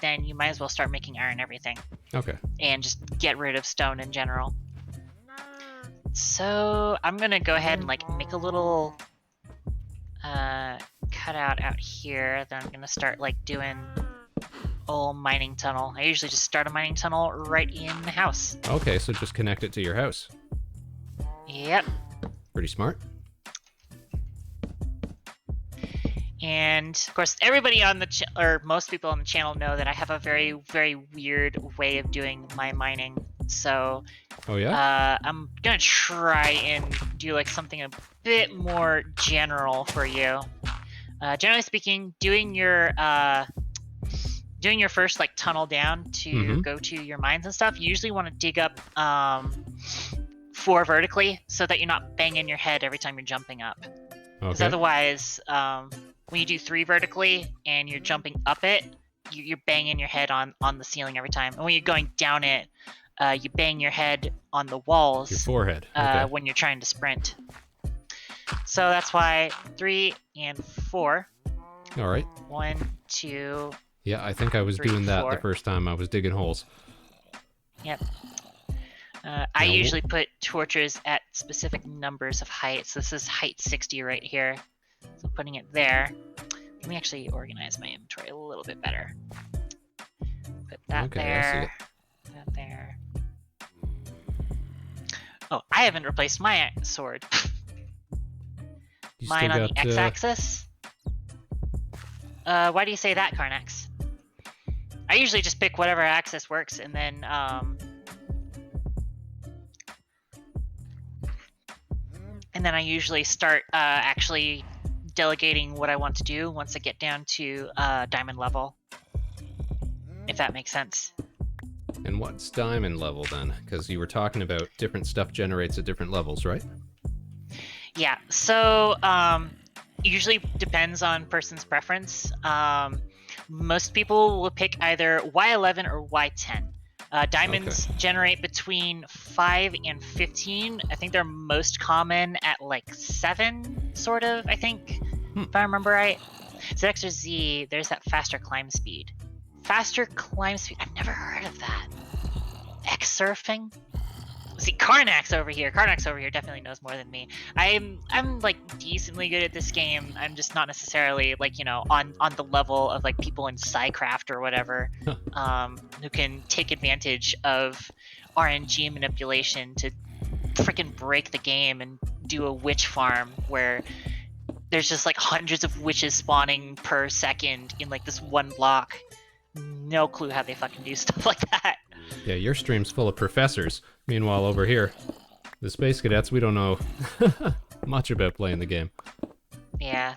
then you might as well start making iron everything. Okay. And just get rid of stone in general. So I'm gonna go ahead and like make a little cutout out here. Then I'm gonna start like doing old mining tunnel. I usually just start a mining tunnel right in the house. Okay, so just connect it to your house. Yep. Pretty smart. And of course, everybody on the or most people on the channel know that I have a very, very weird way of doing my mining. So, Oh yeah? I'm gonna try and do like something a bit more general for you. Generally speaking, doing your first like tunnel down to go to your mines and stuff, you usually want to dig up 4 vertically so that you're not banging your head every time you're jumping up. Because Okay. otherwise, when you do 3 vertically and you're jumping up it, you're banging your head on the ceiling every time. And when you're going down it, you bang your head on the walls. Your forehead. Okay. When you're trying to sprint. So that's why 3 and 4. All right. 1, 2. Yeah, I think I was 3, doing that the 4. first time I was digging holes. Yep. I usually put torches at specific numbers of heights. This is height 60 right here. So putting it there. Let me actually organize my inventory a little bit better. Put that Okay, I see there. it. That there. Oh, I haven't replaced my sword. You Mine still on the got, x-axis. Why do you say that, Carnax? I usually just pick whatever axis works, and then I usually start actually delegating what I want to do once I get down to diamond level. If that makes sense. And what's diamond level then? Because you were talking about different stuff generates at different levels, right? Yeah, so usually depends on person's preference. Most people will pick either Y11 or Y10. Diamonds generate between 5 and 15. I think they're most common at like 7, sort of, I think, if I remember right. So X or Z, there's that faster climb speed. Faster climb speed, I've never heard of that. X surfing? See, Karnax over here definitely knows more than me. I'm like decently good at this game. I'm just not necessarily like, you know, on the level of like people in Psycraft or whatever, who can take advantage of RNG manipulation to freaking break the game and do a witch farm where there's just like hundreds of witches spawning per second in like this one block. no clue how they fucking do stuff like that. Yeah, your stream's full of professors. Meanwhile, over here, the Space Cadets, we don't know much about playing the game. Yeah.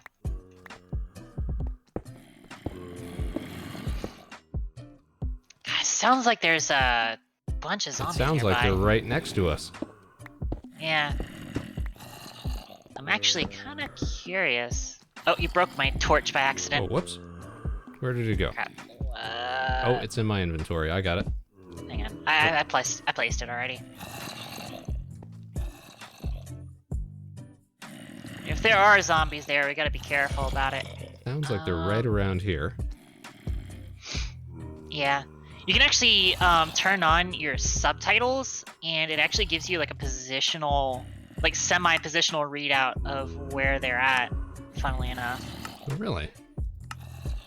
God, sounds like there's a bunch of It zombies sounds nearby. like they're right next to us. Yeah. I'm actually kind of curious. Oh, you broke my torch by Oh, accident. whoops. Where did it go? Crap. Oh, it's in my inventory. I got it. Hang on. I placed it already. If there are zombies there, we gotta be careful about it. Sounds like they're right around here. Yeah. You can actually turn on your subtitles, and it actually gives you like a positional, like semi-positional readout of where they're at, funnily enough. Oh, really?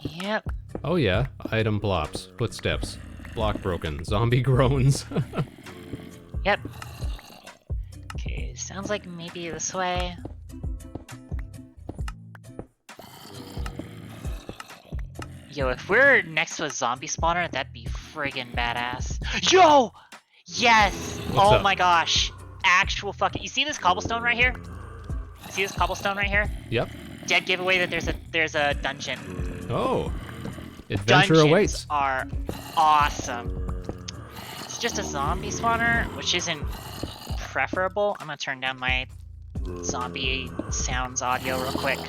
Yep. Oh yeah, item plops, footsteps, block broken, zombie groans. Yep. Okay, sounds like maybe this way. Yo, if we're next to a zombie spawner, that'd be friggin' badass. Yo! Yes! What's Oh up? my gosh. Actual fucking... You see this cobblestone right here? See this cobblestone right here? Yep. Dead giveaway that there's a dungeon. Oh. Adventure Dungeons awaits. are awesome. It's just a zombie spawner, which isn't preferable. I'm gonna turn down my zombie sounds audio real quick.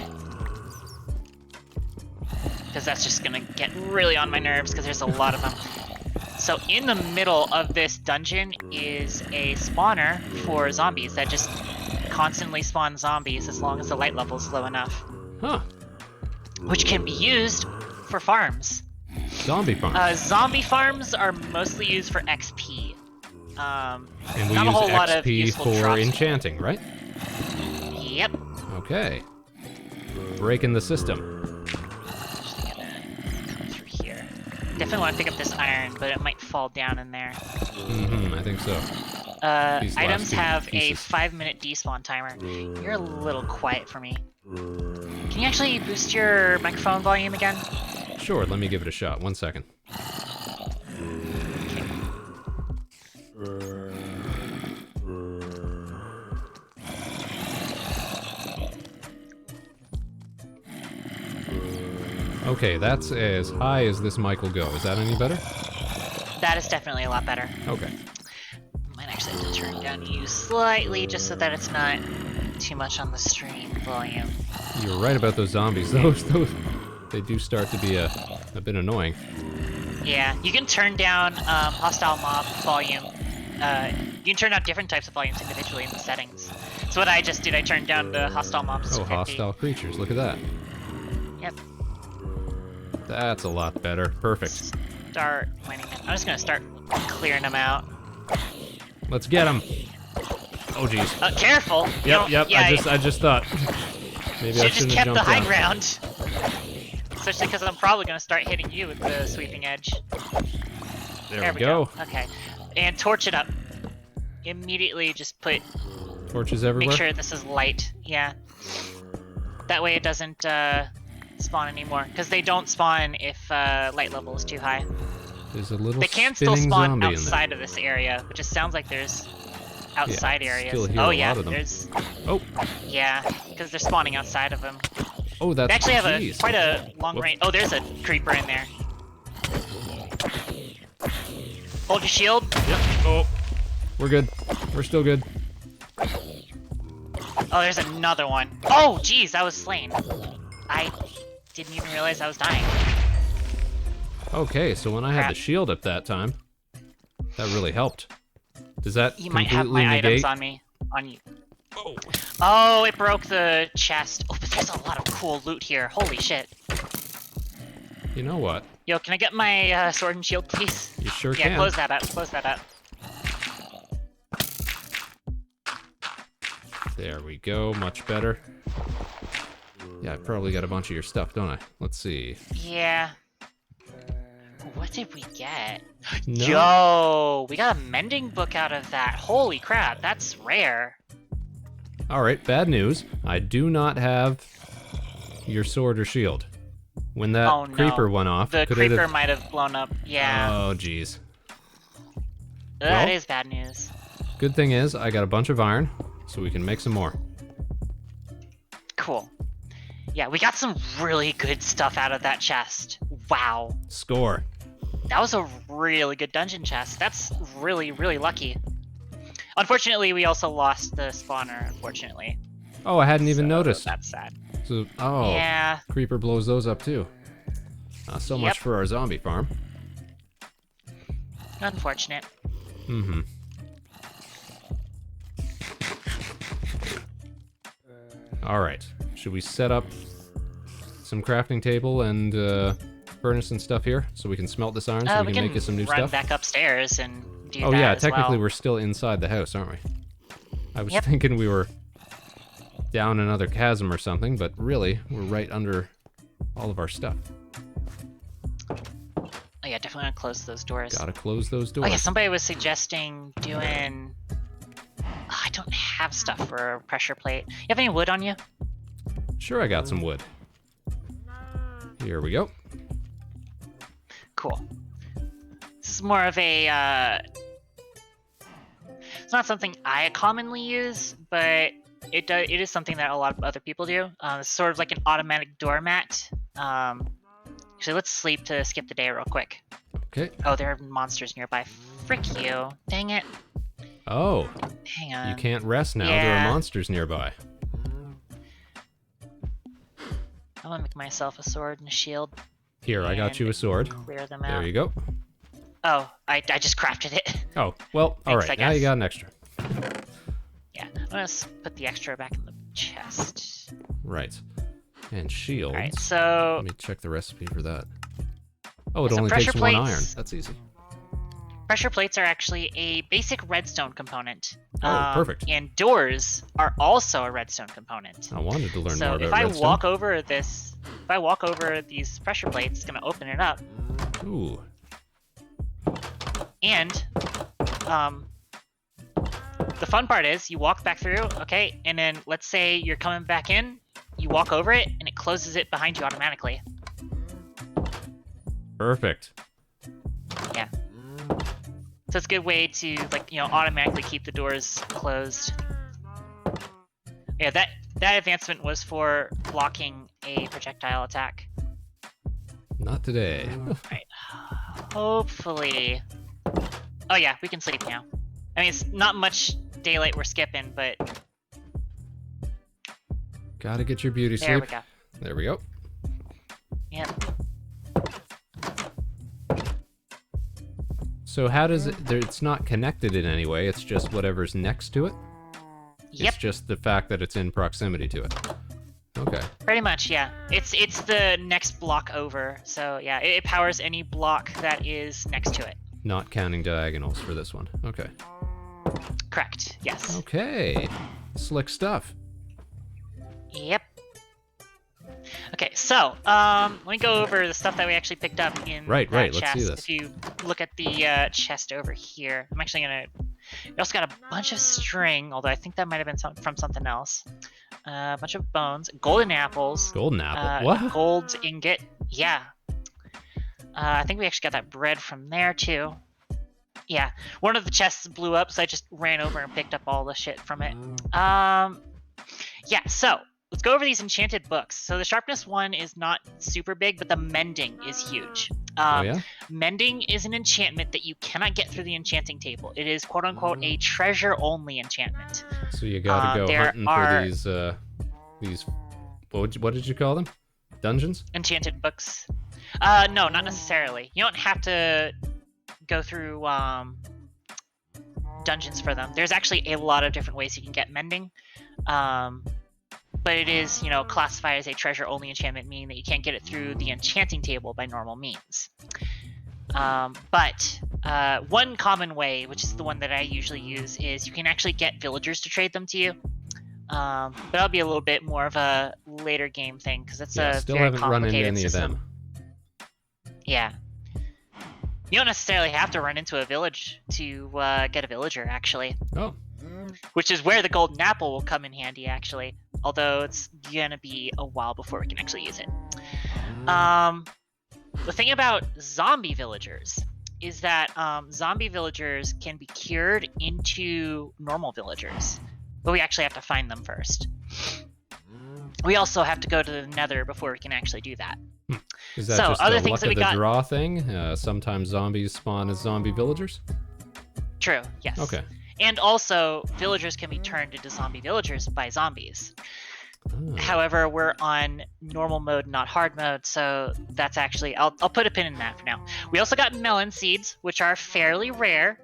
Because that's just gonna get really on my nerves because there's a lot of them. So in the middle of this dungeon is a spawner for zombies that just constantly spawn zombies as long as the light level is low enough. Huh. Which can be used for farms. Zombie farm. Zombie farms are mostly used for XP. And we not use a whole lot of XP useful for drops. enchanting, right? Yep. Okay. Breaking the system. Just gonna come through here. Definitely want to pick up this iron, but it might fall down in there. Mm-hmm, I think so. These last Items two have a pieces. 5-minute despawn timer. You're a little quiet for me. Can you actually boost your microphone volume again? Sure, let me give it a shot. 1 second. Okay, that's as high as this mic will go. Is that any better? That is definitely a lot better. Okay. Might actually have to turn down you slightly just so that it's not too much on the stream volume. You're right about those zombies. Those, they do start to be a bit annoying. Yeah, you can turn down hostile mob volume. You can turn down different types of volumes individually in the settings. So what I just did, I turned down the hostile mobs to Oh, 50. hostile creatures. Look at that. Yep. That's a lot better. Perfect. Start mining them. I'm just gonna start clearing them out. Let's get them. Oh, jeez. Careful! You Yep, don't- yep. Yeah, I just thought maybe I should've just shouldn't kept have the jumped high down. ground. Especially because I'm probably gonna start hitting you with the sweeping edge. There we go. Okay. And torch it up. Immediately just put, Torches everywhere. make sure this is light. Yeah. That way it doesn't spawn anymore. Because they don't spawn if light level is too high. There's a little They can still spinning spawn zombie in outside of this area, which just sounds like there's outside Yeah, areas. still hear Oh a yeah, lot of them. there's Oh, yeah, because they're spawning outside of them. oh, that's They actually have jeez. quite a long Whoop. range. Oh, there's a creeper in there. Hold your shield. Yep. Oh, we're good. We're still good. Oh, there's another one. Oh, geez, I was slain. I didn't even realize I was dying. Okay, so when I had Crap. the shield up that time, that really helped. Does that You might have completely my negate? items on me. On you. Oh. Oh, it broke the chest. Oh, but there's a lot of cool loot here. Holy shit. You know what? Yo, can I get my sword and shield, please? You sure Yeah, can. close that up. Close that up. There we go. Much better. Yeah, I probably got a bunch of your stuff, don't I? Let's see. Yeah. What did we get? No. Yo, we got a mending book out of that. Holy crap, that's rare. All right, bad news. I do not have your sword or shield. When that Oh, no. creeper went off, The could it creeper have... might have blown up. Yeah. Oh, jeez. That well- is bad news. Good thing is, I got a bunch of iron, so we can make some more. Cool. Yeah, we got some really good stuff out of that chest. Wow. Score. That was a really good dungeon chest. That's really, really lucky. Unfortunately, we also lost the spawner, unfortunately. Oh, I hadn't even So noticed. That's sad. So, oh, Yeah. creeper blows those up too. So much Yep. for our zombie farm. Unfortunate. Mm-hmm. All right. Should we set up some crafting table and furnace and stuff here so we can smelt this iron so we can make us some new run stuff? back upstairs and do Oh that yeah, as technically well. we're still inside the house, aren't we? I was Yep. thinking we were down another chasm or something, but really we're right under all of our stuff. Oh yeah, definitely want to close those doors. Gotta close those doors. Oh yeah, somebody was suggesting doing... Oh, I don't have stuff for a pressure plate. You have any wood on you? Sure, I got some wood. Here we go. Cool. This is more of a... It's not something I commonly use, but it is something that a lot of other people do. It's sort of like an automatic doormat. Actually, let's sleep to skip the day real quick. Okay. Oh, there are monsters nearby. Frick you. Dang it. Oh, Hang on. you can't rest now. There yeah. are monsters nearby. I'm gonna make myself a sword and a shield. Here, I got you a sword. Clear them out. There you go. Oh, I just crafted it. Oh, well, Thanks, I alright, now you guess. got an extra. Yeah, I'm gonna put the extra back in the chest. Right. And shields. Alright, so Let me check the recipe for that. Oh, it So only pressure takes one iron. plates- That's easy. pressure plates are actually a basic redstone component. Oh, perfect. And doors are also a redstone component. I wanted to learn So more about if I redstone. walk over this, if I walk over these pressure plates, it's gonna open it up. Ooh. And the fun part is you walk back through, okay, and then let's say you're coming back in, you walk over it, and it closes it behind you automatically. Perfect. Yeah. So it's a good way to, like, automatically keep the doors closed. Yeah, that advancement was for blocking a projectile attack. Not today. Right. Hopefully. Oh yeah, we can sleep now. I mean, it's not much daylight we're skipping, but Gotta get your beauty there sleep. we go. There we go. Yep. So how does it... It's not connected in any way, it's just whatever's next to it? Yep. It's just the fact that it's in proximity to it. Okay. Pretty much, yeah. It's the next block over. So yeah, it powers any block that is next to it. Not counting diagonals for this one. Okay. Correct. Yes. Okay. Slick stuff. Yep. Okay, so let me go over the stuff that we actually picked up in Right, that right, let's chest. see this. If you look at the chest over here, I'm actually gonna. We also got a bunch of string, although I think that might have been from something else. A bunch of bones, golden apples, Golden apple. What? gold ingot. Yeah. I think we actually got that bread from there too. Yeah, one of the chests blew up, so I just ran over and picked up all the shit from it. Yeah, so let's go over these enchanted books. So the sharpness one is not super big, but the mending is huge. Oh yeah? Mending is an enchantment that you cannot get through the enchanting table. It is quote unquote a treasure-only enchantment. So you gotta go there hunting are- for these... What did you call them? Dungeons? Enchanted books. No, not necessarily. You don't have to go through dungeons for them. There's actually a lot of different ways you can get mending. But it is, classified as a treasure-only enchantment, meaning that you can't get it through the enchanting table by normal means. But one common way, which is the one that I usually use, is you can actually get villagers to trade them to you. But that'll be a little bit more of a later game thing, because it's a still very haven't run into complicated any system. of them. Yeah. You don't necessarily have to run into a village to get a villager, actually. Oh. Which is where the golden apple will come in handy, actually. Although it's gonna be a while before we can actually use it. The thing about zombie villagers is that zombie villagers can be cured into normal villagers, but we actually have to find them first. We also have to go to the Nether before we can actually do that. Is that So, just other a things luck that of we the got- draw thing? Sometimes zombies spawn as zombie villagers? True, yes. Okay. And also, villagers can be turned into zombie villagers by zombies. Oh. However, we're on normal mode, not hard mode, so that's actually... I'll put a pin in that for now. We also got melon seeds, which are fairly rare.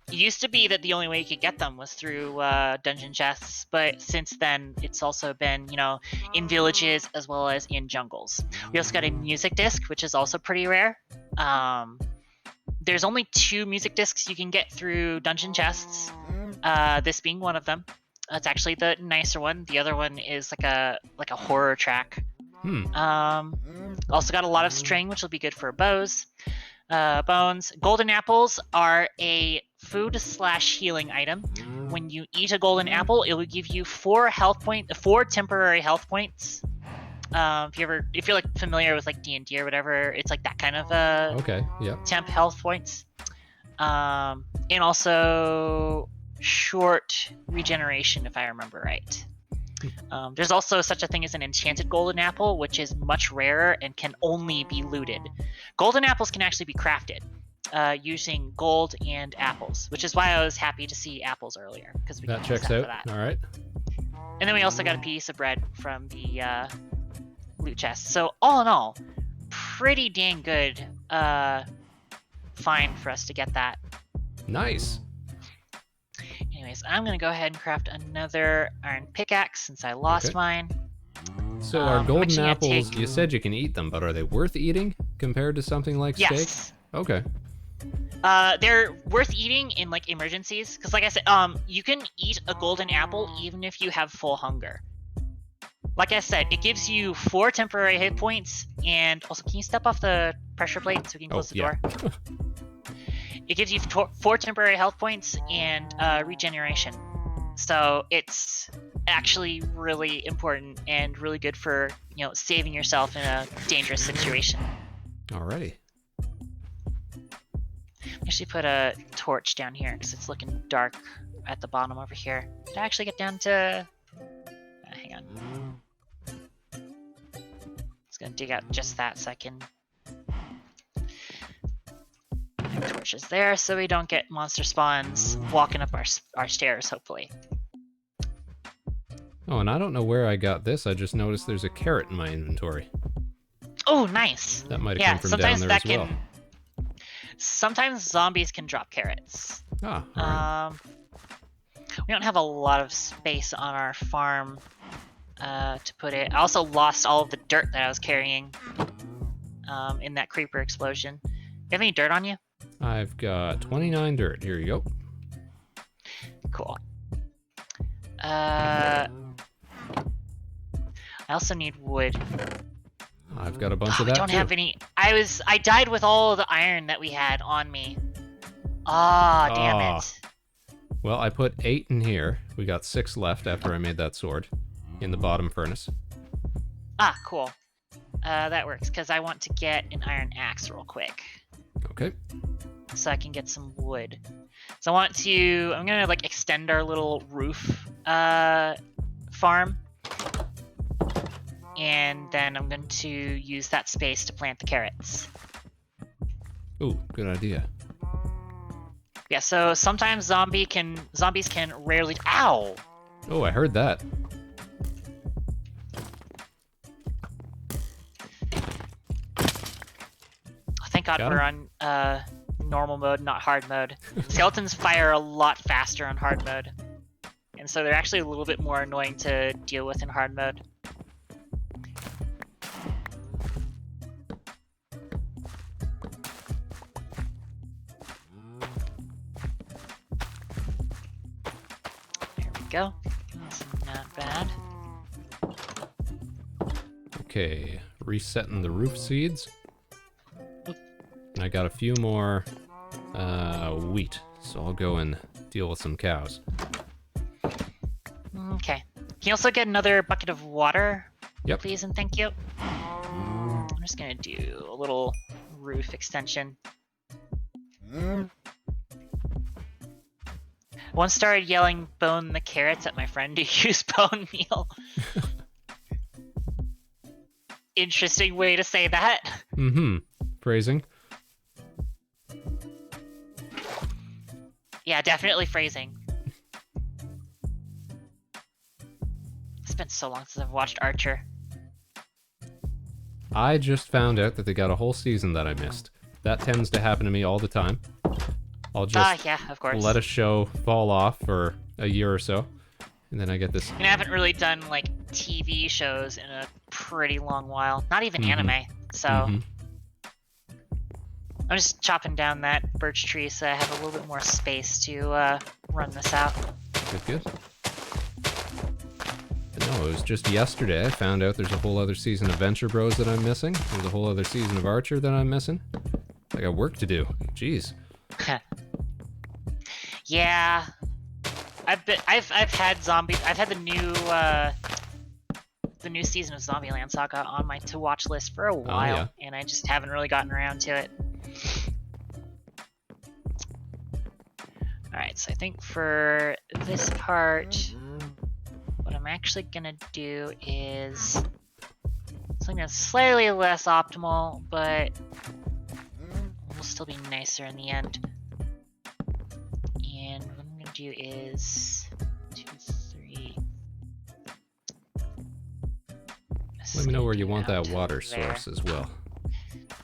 It used to be that the only way you could get them was through dungeon chests, but since then, it's also been, in villages as well as in jungles. We also got a music disc, which is also pretty rare. There's only 2 music discs you can get through dungeon chests, this being one of them. It's actually the nicer one. The other one is like a horror track. Also got a lot of string, which will be good for bows. Bones. Golden apples are a food/healing item. When you eat a golden apple, it will give you 4 temporary health points. If you're like familiar with like D&D or whatever, it's like that kind of Okay, yeah. temp health points. And also short regeneration, if I remember right. There's also such a thing as an enchanted golden apple, which is much rarer and can only be looted. Golden apples can actually be crafted using gold and apples, which is why I was happy to see apples earlier, because we That can use checks that out. for that. All right. And then we also got a piece of bread from the loot chest. So all in all, pretty dang good find for us to get that. Nice. Anyways, I'm gonna go ahead and craft another iron pickaxe since I lost Okay. mine. So are golden actually gonna apples, take- you said you can eat them, but are they worth eating compared to something like steak? Yes. Okay. They're worth eating in like emergencies, because like I said, you can eat a golden apple even if you have full hunger. Like I said, it gives you 4 temporary hit points, and also, can you step off the pressure plate so we can close the door? It gives you 4 temporary health points and regeneration. So it's actually really important and really good for, saving yourself in a dangerous situation. Alrighty. Actually put a torch down here because it's looking dark at the bottom over here. Did I actually get down to... hang on. Just gonna dig out just that so I can... torches there so we don't get monster spawns walking up our stairs, hopefully. Oh, and I don't know where I got this. I just noticed there's a carrot in my inventory. Oh, nice! That might have come from down there as well. Sometimes zombies can drop carrots. Ah, alright. We don't have a lot of space on our farm to put it. I also lost all of the dirt that I was carrying in that creeper explosion. You have any dirt on you? I've got 29 dirt. Here you go. Cool. I also need wood. I've got a bunch of I that don't too. have any. I died with all the iron that we had on me. Ah, damn it. Well, I put 8 in here. We got 6 left after I made that sword in the bottom furnace. Ah, cool. That works, because I want to get an iron axe real quick. Okay. So I can get some wood. So I'm gonna like extend our little roof farm. And then I'm going to use that space to plant the carrots. Ooh, good idea. Yeah, so sometimes zombies can rarely... Ow! Oh, I heard that. Thank God Got we're him? on normal mode, not hard mode. Skeletons fire a lot faster on hard mode. And so they're actually a little bit more annoying to deal with in hard mode. There we go. That's not bad. Okay, resetting the roof seeds. I got a few more wheat, so I'll go and deal with some cows. Okay. Can you also get another bucket of water? Yep. Please and thank you. just gonna do a little roof extension. Once started yelling "bone the carrots" at my friend who used bone meal. Interesting way to say that. Mm-hmm. Phrasing. Yeah, definitely phrasing. It's been so long since I've watched Archer. I just found out that they got a whole season that I missed. That tends to happen to me all the time. I'll just yeah, of course. let a show fall off for a year or so, and then I get this. I mean, I haven't really done like TV shows in a pretty long while. Not even anime. So I'm just chopping down that birch tree so I have a little bit more space to run this out. Good. But no, it was just yesterday I found out there's a whole other season of Venture Bros that I'm missing. There's a whole other season of Archer that I'm missing. I got work to do. Jeez. Yeah, I've had zombie. I've had the new season of Zombieland Saga on my to watch list for a while, and I just haven't really gotten around to it. All right, so I think for this part, what I'm actually gonna do is something that's slightly less optimal, but will still be nicer in the end. And what I'm gonna do is 2, 3. Let me know where you want that water source as well.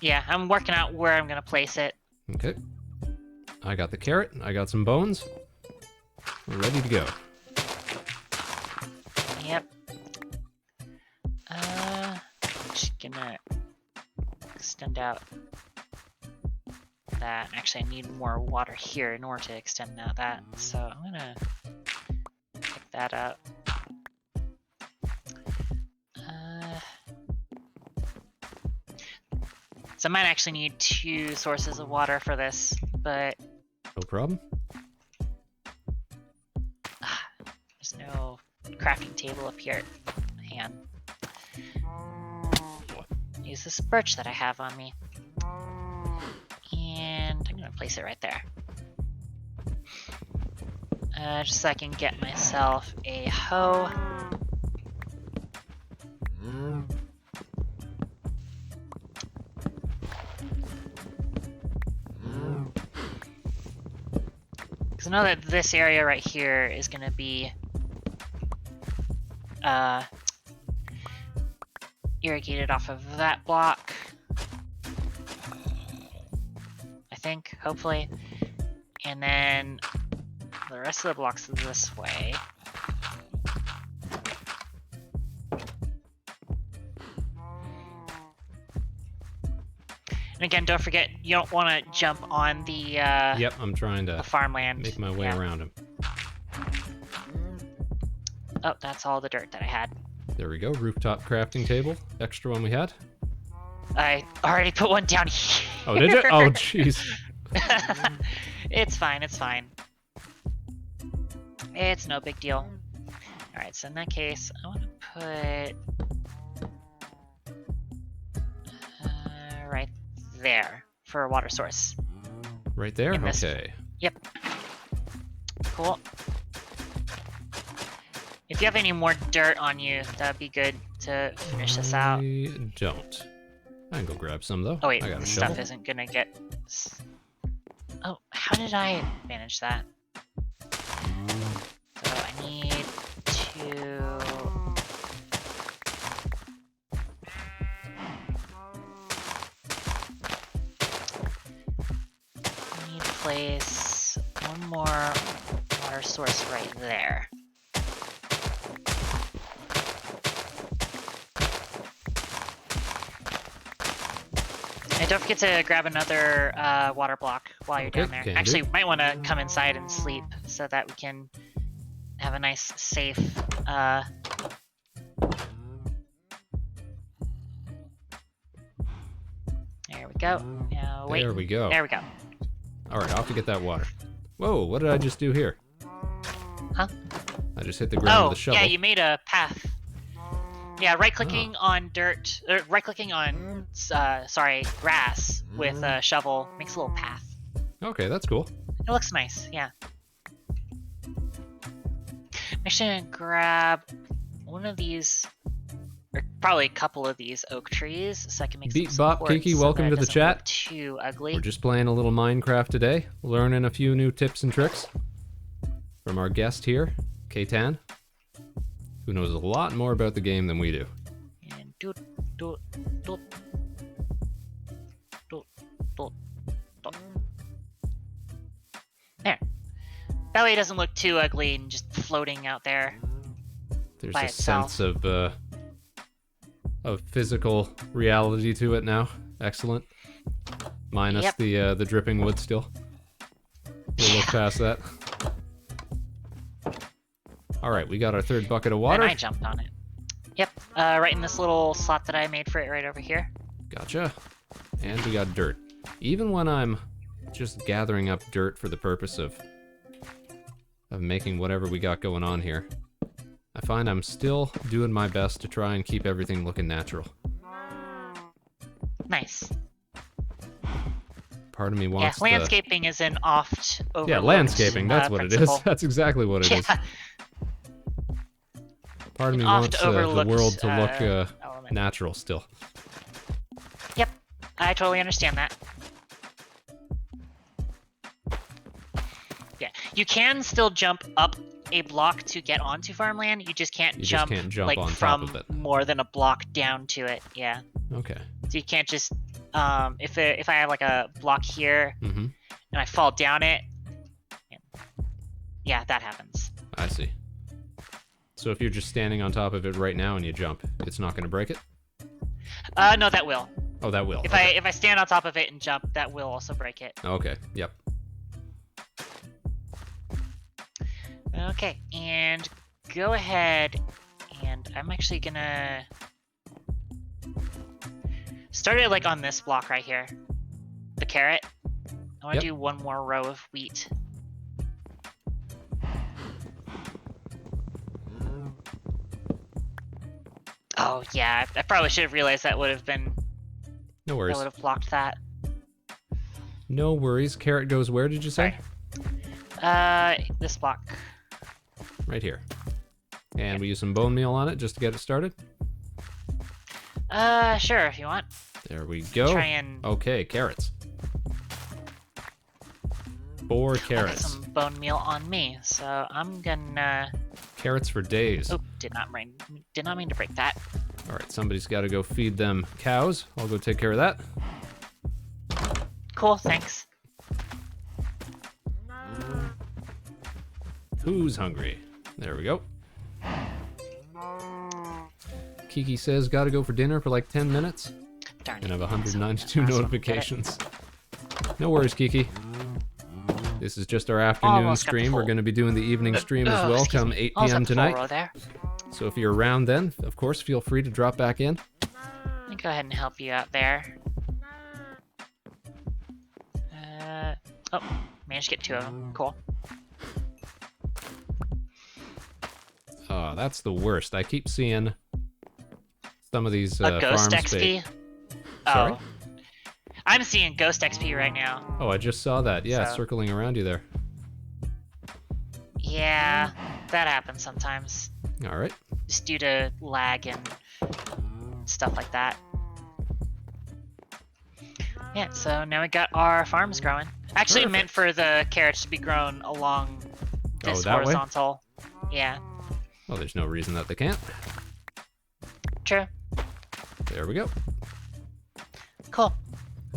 Yeah, I'm working out where I'm gonna place it. Okay. I got the carrot. I got some bones. We're ready to go. Yep. Just gonna extend out that. Actually, I need more water here in order to extend out that. So I'm gonna pick that up. So I might actually need 2 sources of water for this, but no problem. There's no crafting table up here. Hand. Use this birch that I have on me. And I'm gonna place it right there. Just so I can get myself a hoe. Because I know that this area right here is gonna be irrigated off of that block. I think, hopefully. And then the rest of the blocks this way. And again, don't forget, you don't want to jump on the Yep, I'm trying to farmland. make my way around him. Oh, that's all the dirt that I had. There we go, rooftop crafting table. Extra one we had. I already put one down here. Oh, did you? Oh, jeez. It's fine, it's fine. It's no big deal. Alright, so in that case, I want to put right there for a water source. Right there? Okay. Yep. Cool. If you have any more dirt on you, that'd be good to finish this out. I don't. I can go grab some though. Oh wait, I got a stuff shovel. isn't gonna get... Oh, how did I manage that? So I need to... I need to place one more water source right there. And don't forget to grab another water block while you're down there. Actually, you might want to come inside and sleep so that we can have a nice, safe... There we go. Now, wait. There we go. There we go. Alright, off to get that water. Whoa, what did I just do here? Huh? I just hit the ground with a shovel. Yeah, you made a path. Yeah, right-clicking on dirt, or right-clicking on, grass with a shovel makes a little path. Okay, that's cool. It looks nice, yeah. I'm actually gonna grab one of these, or probably a couple of these oak trees, so I can make Beat some Bop supports Kiki, so welcome that to it the doesn't chat. look too ugly. We're just playing a little Minecraft today, learning a few new tips and tricks from our guest here, CAI-TAN, who knows a lot more about the game than we do. And doot, doot, doot, doot, doot, doot. There. That way it doesn't look too ugly and just floating out there. There's By a itself. sense of physical reality to it now. Excellent. Minus Yep. the dripping wood still. We'll look past that. All right, we got our third bucket of water. And I jumped on it. Yep, right in this little slot that I made for it right over here. Gotcha. And we got dirt. Even when I'm just gathering up dirt for the purpose of making whatever we got going on here, I find I'm still doing my best to try and keep everything looking natural. Nice. Part of me wants Yeah, landscaping is an oft overlooked Yeah, landscaping, that's what principle. it is. That's exactly what it is. Yeah, Part of me oft wants the overlooked, world to look element. natural still. Yep, I totally understand that. Yeah, you can still jump up a block to get onto farmland. You just can't jump like on from top of it. more than a block down to it. Yeah. Okay. So you can't just if I have like a block here Mm-hmm. and I fall down it, yeah, that happens. I see. So if you're just standing on top of it right now and you jump, it's not going to break it? No, that will. Oh, that will. If Okay. I stand on top of it and jump, that will also break it. Okay. Yep. Okay, and go ahead, and I'm actually gonna start it like on this block right here, the carrot. I want to Yep. do one more row of wheat. Oh yeah, I probably should have realized that would have been No that worries. would have blocked that. No worries. Carrot goes where, did you say? This block. Right here. And we use some bone meal on it just to get it started. Sure, if you want. There we go. Try and Okay, carrots. 4 I'll get carrots. some bone meal on me, so I'm gonna. Carrots for days. Oh, did not mean to break that. All right, somebody's got to go feed them cows. I'll go take care of that. Cool, thanks. Who's hungry? There we go. Kiki says, gotta go for dinner for like 10 minutes. Darn it. And have So 192 that's what- notifications. No worries, Kiki. This is just our afternoon Almost got the stream. We're full- going to be doing the evening stream as well excuse come me. 8 Almost p.m. got the full tonight. row there. So if you're around then, of course, feel free to drop back in. Let me go ahead and help you out there. Oh, managed to get 2 of them. Cool. Oh, that's the worst. I keep seeing some of these A ghost farm XP? Sorry? Oh. I'm seeing ghost XP right now. Oh, I just saw that. Yeah, So- circling around you there. Yeah, that happens sometimes. All right. Just due to lag and stuff like that. Yeah, so now we got our farms growing. Actually Perfect. meant for the carrots to be grown along this that way? horizontal. Yeah, Well, there's no reason that they can't. true. There we go. Cool.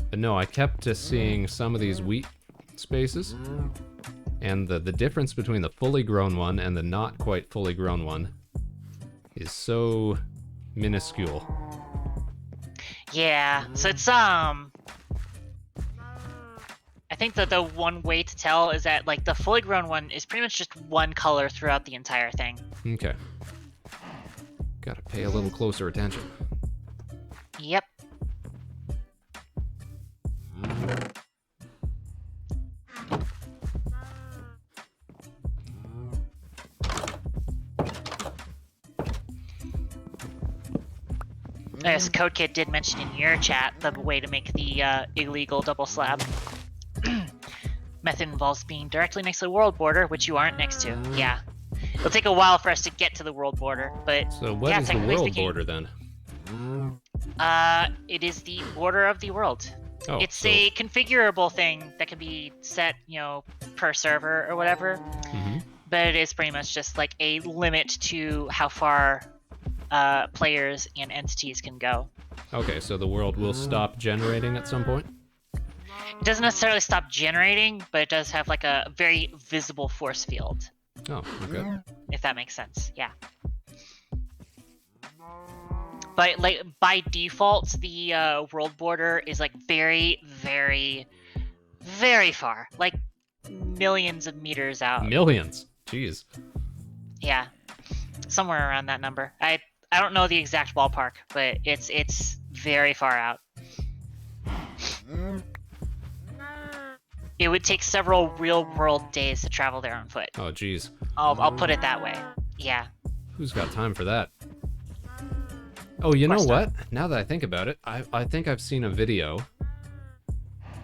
But no, I kept seeing some of these wheat spaces. And the difference between the fully grown one and the not quite fully grown one is so minuscule. Yeah, so it's I think that the one way to tell is that like the fully grown one is pretty much just one color throughout the entire thing. Okay. Gotta pay a little closer attention. Yep. As Code Kid did mention in your chat, the way to make the illegal double slab method involves being directly next to the world border, which you aren't next to. Yeah. It'll take a while for us to get to the world border, but So what yeah, is the technically world speaking, border then? It is the border of the world. Oh, It's a configurable thing that can be set, per server or whatever. Mhm. But it is pretty much just like a limit to how far players and entities can go. Okay, so the world will stop generating at some point? It doesn't necessarily stop generating, but it does have like a very visible force field. Oh, okay. If that makes sense, yeah. But like by default, the world border is like very, very, very far, like millions of meters out. Millions. Jeez. Yeah, somewhere around that number. I don't know the exact ballpark, but it's very far out. It would take several real-world days to travel there on foot. Oh, jeez. I'll put it that way. Yeah. Who's got time for that? Oh, you know what? Now that I think about it, I think I've seen a video,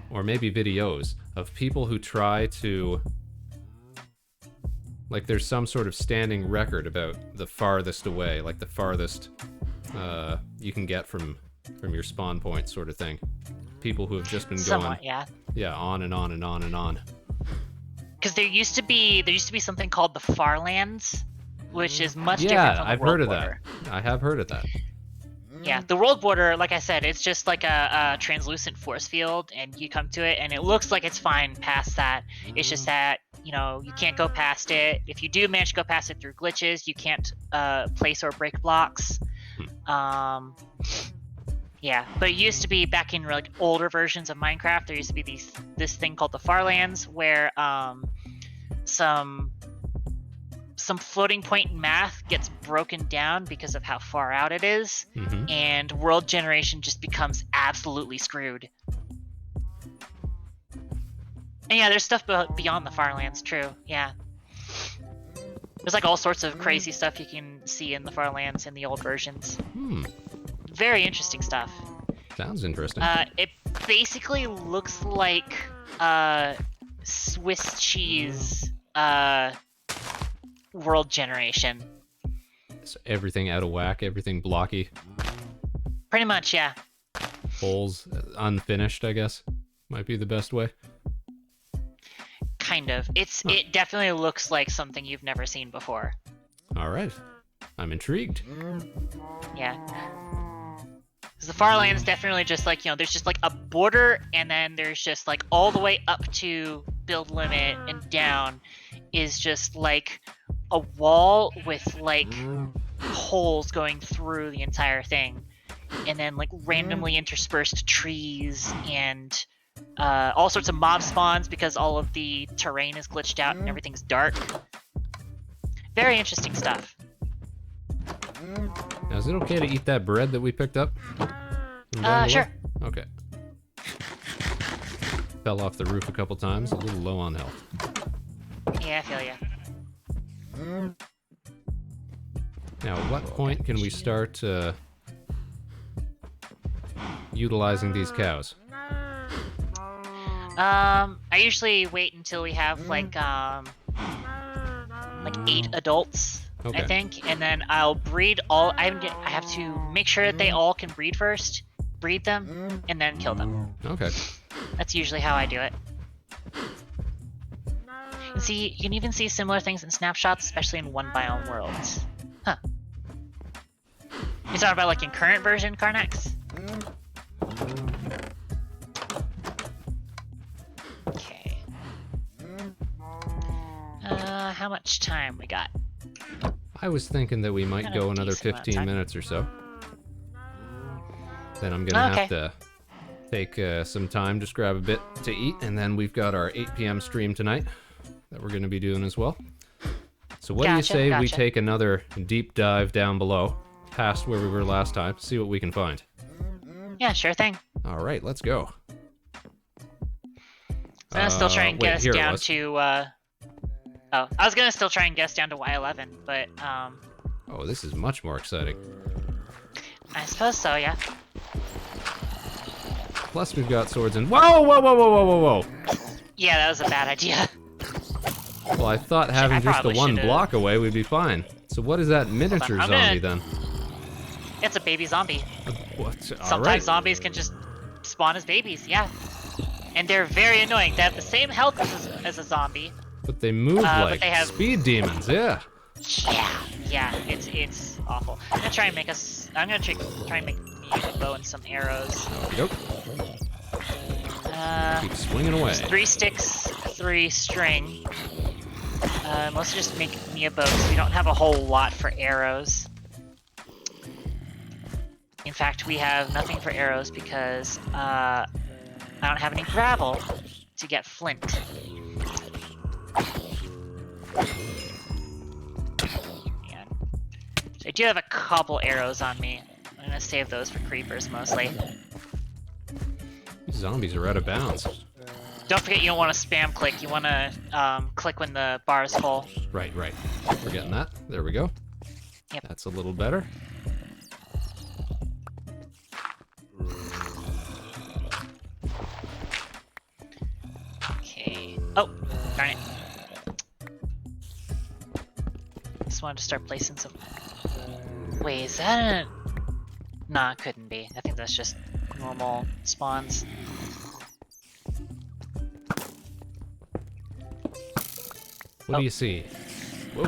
or maybe videos, of people who try to... Like, there's some sort of standing record about the farthest away, like the farthest you can get from your spawn point sort of thing. People who have just been Somewhat, going... Yeah, on and on and on and on. Because there used to be something called the Farlands, which is much different Yeah, from the I've world heard of border. that. I have heard of that. Yeah, the world border, like I said, it's just like a translucent force field, and you come to it, and it looks like it's fine past that. It's just that, you can't go past it. If you do manage to go past it through glitches, you can't place or break blocks. Yeah, but it used to be back in like older versions of Minecraft, there used to be this thing called the Farlands, where some floating point in math gets broken down because of how far out it is, and world generation just becomes absolutely screwed. And yeah, there's stuff beyond the Farlands, true, yeah. There's like all sorts of crazy stuff you can see in the Farlands in the old versions. Very interesting stuff. Sounds interesting. It basically looks like Swiss cheese world generation. So everything out of whack, everything blocky. Pretty much, yeah. Holes unfinished, I guess, might be the best way. Kind of. It definitely looks like something you've never seen before. All right, I'm intrigued. Yeah. Because the Farlands definitely just like, there's just like a border, and then there's just like all the way up to build limit and down is just like a wall with like holes going through the entire thing, and then like randomly interspersed trees and all sorts of mob spawns because all of the terrain is glitched out and everything's dark. Very interesting stuff. Now, is it okay to eat that bread that we picked up? Sure. Okay. Fell off the roof a couple times, a little low on health. Yeah, I feel ya. Now, at what point can we start utilizing these cows? I usually wait until we have like 8 adults, Okay. I think, and then I'll breed all. I have to make sure that they all can breed first, breed them, and then kill them. Okay. That's usually how I do it. And see, you can even see similar things in snapshots, especially in one biome worlds. Huh. You talking about like in current version, Carnax? Okay. How much time we got? I was thinking that we might Got a go another decent amount of 15 time. minutes or so. Then I'm gonna Okay. have to take some time, just grab a bit to eat, and then we've got our 8 p.m. stream tonight that we're gonna be doing as well. So what do you Gotcha, say we gotcha. take another deep dive down below, past where we were last time, see what we can find? Yeah, sure thing. All right, let's go. I'm gonna still try and wait, get us here it down was. to. Oh, I was gonna still try and get us down to Y11, but Oh, this is much more exciting. I suppose so, yeah. Plus we've got swords and... Whoa, whoa, whoa, whoa, whoa, whoa, whoa! Yeah, that was a bad idea. Well, I thought having just the probably one should've- block away we'd be fine. So what is that miniature I'm zombie gonna- then? It's a baby zombie. What? Sometimes Alright. zombies can just spawn as babies, yeah. And they're very annoying. They have the same health as a zombie. But they move but like they have- speed demons, yeah. Yeah, it's awful. I'm gonna try and make us. I'm gonna try and make me a bow and some arrows. Nope. Keep swinging away. 3 sticks, 3 string. Mostly just make me a bow because we don't have a whole lot for arrows. In fact, we have nothing for arrows because I don't have any gravel to get flint. Yeah. So I do have a couple arrows on me. I'm gonna save those for creepers mostly. These zombies are out of bounds. Don't forget you don't want to spam click. You want to click when the bar is full. Right. Forgetting that. There we go. Yep. That's a little better. Okay. Oh, darn it. Just wanted to start placing some. Wait, is that a... Nah, it couldn't be. I think that's just normal spawns. What do you see? Whoa.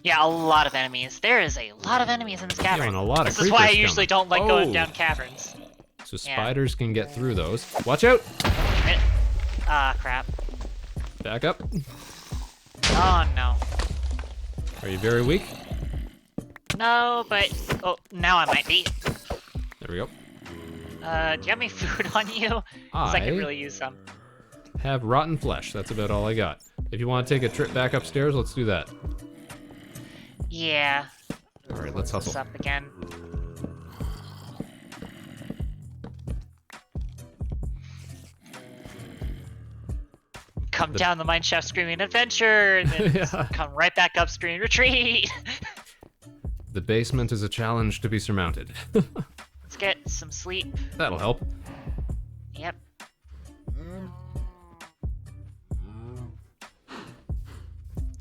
Yeah, a lot of enemies. There is a lot of enemies in this cavern. and a lot of This is why I creepers usually coming. don't like going Oh. down caverns. So spiders can get through those. Watch out! Ah, crap. Back up. Oh, no. Are you very weak? No, but... Oh, now I might be. There we go. Do you have any food on you? 'Cause I could really use some. Have rotten flesh. That's about all I got. If you want to take a trip back upstairs, let's do that. Yeah. All right, let's This hustle. up again. Come down the mine shaft screaming adventure, and then Yeah. come right back up screaming retreat. The basement is a challenge to be surmounted. Let's get some sleep. That'll help. Yep.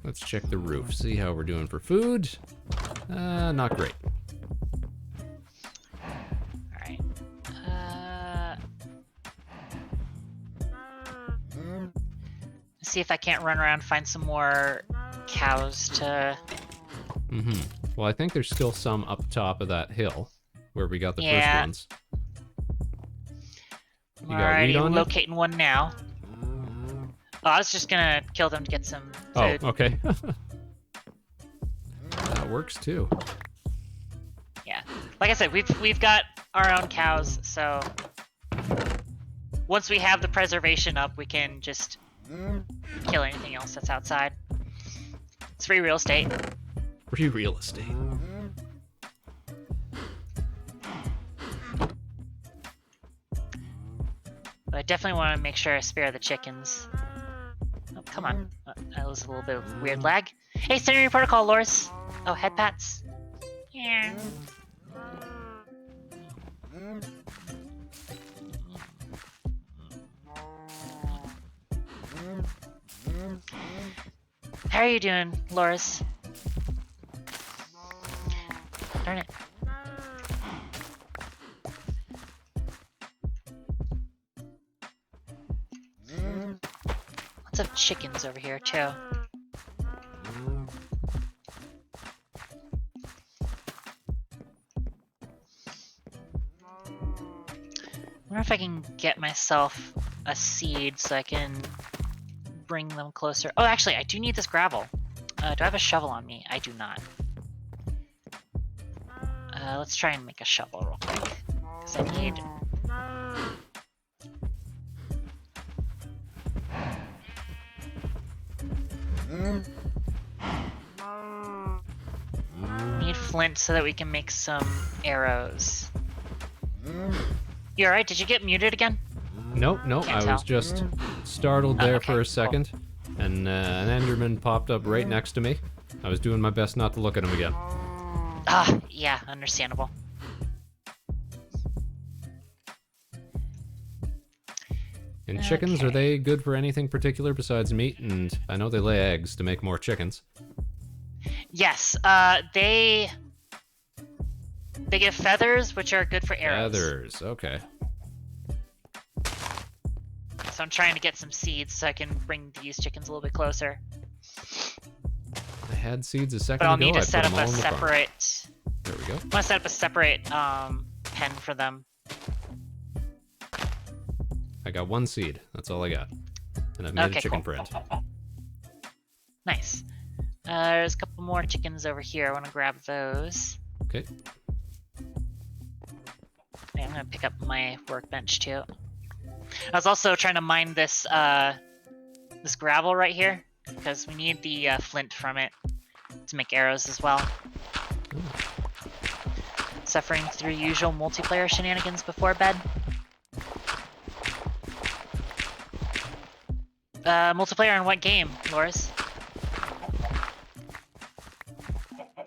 Let's check the roof, see how we're doing for food. Not great. Alright. See if I can't run around and find some more cows to... Mm-hmm. Well, I think there's still some up top of that hill where we got the first Yeah. ones. You got weed Alrighty, on you? locating one now. Oh, I was just gonna kill them to get some Oh, food. okay. That works too. Yeah. Like I said, we've got our own cows, so once we have the preservation up, we can just kill anything else that's outside. It's free real estate. Free real estate. But I definitely want to make sure I spare the chickens. Oh, come on. That was a little bit of weird lag. Hey, send me your protocol, Loris. Oh, head pats. Yeah. How are you doing, Loris? Darn it. Lots of chickens over here, too. I wonder if I can get myself a seed so I can bring them closer. Oh, actually, I do need this gravel. Do I have a shovel on me? I do not. Let's try and make a shovel real quick. Because I need... Need flint so that we can make some arrows. You alright? Did you get muted again? Nope, Can't I tell. was just startled there okay, for cool. a second, and an Enderman popped up right next to me. I was doing my best not to look at him again. Yeah, understandable. And chickens, are Okay. they good for anything particular besides meat? And I know they lay eggs to make more chickens. Yes, they give feathers, which are good for arrows. Feathers, okay. So I'm trying to get some seeds so I can bring these chickens a little bit closer. I had seeds a second But I'll ago. need to I set put up them all a in the farm. separate. There we go. I want to set up a separate pen for them. I got one seed. That's all I got. And I've made Okay, a chicken cool. print. Nice. There's a couple more chickens over here. I want to grab those. Okay. Yeah, I'm gonna pick up my workbench too. I was also trying to mine this this gravel right here because we need the flint from it to make arrows as well. Suffering through usual multiplayer shenanigans before bed. Multiplayer in what game, Loris?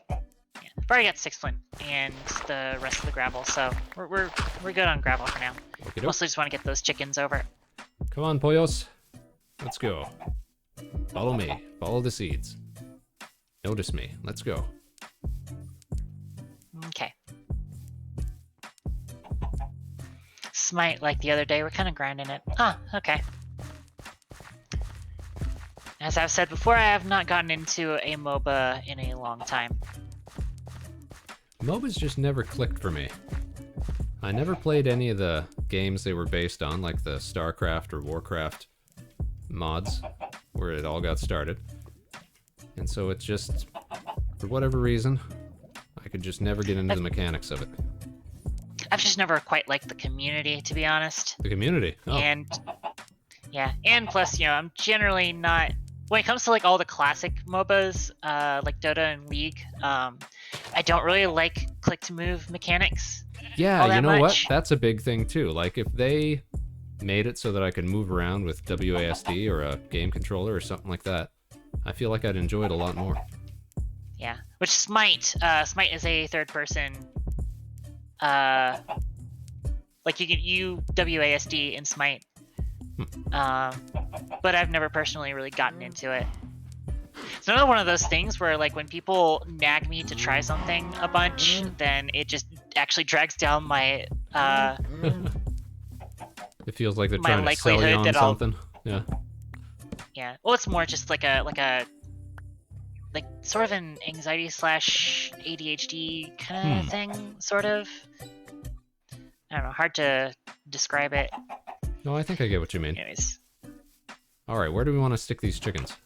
Yeah, I've already got 6 flint and the rest of the gravel, so we're good on gravel for now. Okey-doke. Mostly just want to get those chickens over. Come on, pollos. Let's go. Follow me. Follow the seeds. Notice me. Let's go. Okay. Smite, like the other day, we're kind of grinding it. Huh, okay. As I've said before, I have not gotten into a MOBA in a long time. MOBAs just never clicked for me. I never played any of the games they were based on, like the StarCraft or Warcraft mods, where it all got started. And so it's just, for whatever reason, I could just never get into the mechanics of it. I've just never quite liked the community, to be honest. The community. Oh, And yeah, and plus, you know, I'm generally not. When it comes to like all the classic MOBAs, like Dota and League, I don't really like click to move mechanics. yeah, all you that know what? much. That's a big thing too. Like if they made it so that I could move around with WASD or a game controller or something like that, I feel like I'd enjoy it a lot more. Yeah, which Smite is a third person. Like you WASD in Smite. But I've never personally really gotten into it. It's another one of those things where, like, when people nag me to try something a bunch, then it just actually drags down my It feels like they're My trying to sell you likelihood on that I'll- something. Yeah. yeah. Well, it's more just like sort of an anxiety / ADHD kind of thing, sort of. I don't know, hard to describe it. No, I think I get what you mean. Anyways, All right, where do we want to stick these chickens?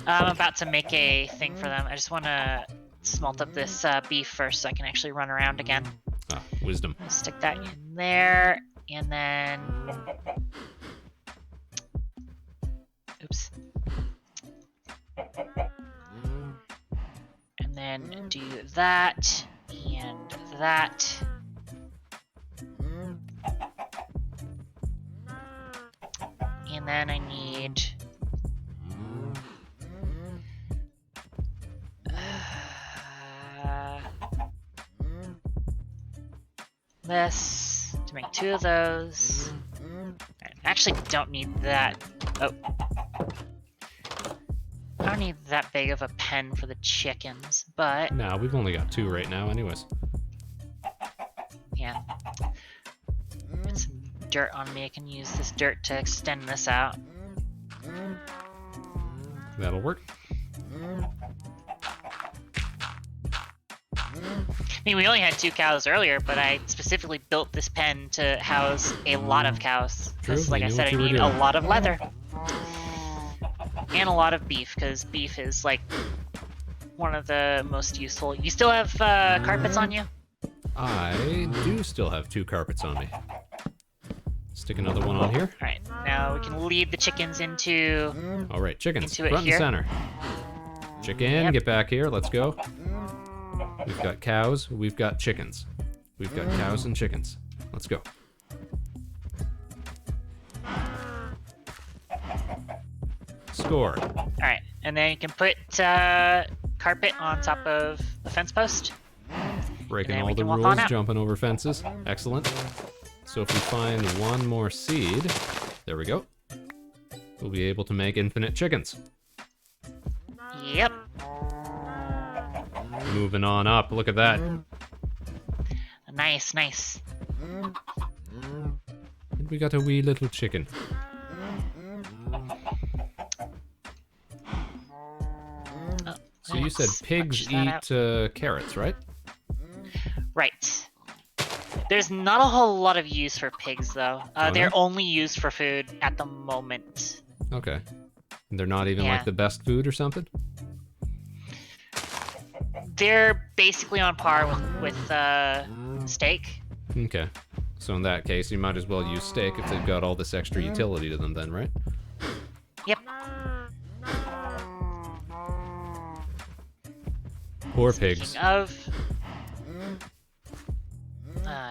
I'm about to make a thing for them. I just want to smelt up this beef first so I can actually run around again. Ah, wisdom. Stick that in there, and then... Oops. And then do that, and that. And then I need... this to make 2 of those. I actually don't need that. Oh. I don't need that big of a pen for the chickens, but Nah, we've only got 2 right now anyways. yeah. Get some dirt on me. I can use this dirt to extend this out. That'll work. I mean, we only had 2 cows earlier, but I specifically built this pen to house a lot of cows. Because, True, like you I knew said, what I you were need a doing. lot of leather. And a lot of beef, because beef is, like, one of the most useful. You still have carpets on you? I do still have 2 carpets on me. Stick another one on here. Alright, now we can lead the chickens into... All right, chickens, Into it front here. and center. Chicken, Yep. get back here. Let's go. We've got cows. We've got chickens. We've got cows and chickens. Let's go. Score. Alright, and then you can put carpet on top of the fence post. Breaking then we all the can walk on rules, out. jumping over fences. Excellent. So if we find one more seed, there we go. We'll be able to make infinite chickens. Yep. Moving on up, look at that. Nice, nice. And we got a wee little chicken. So you said pigs eat carrots, right? Right. There's not a whole lot of use for pigs, though. They're only used for food at the moment. Okay. And they're not even Yeah. like the best food or something? They're basically on par with steak. Okay. So in that case, you might as well use steak if they've got all this extra utility to them then, right? Yep. Poor pigs. Speaking of...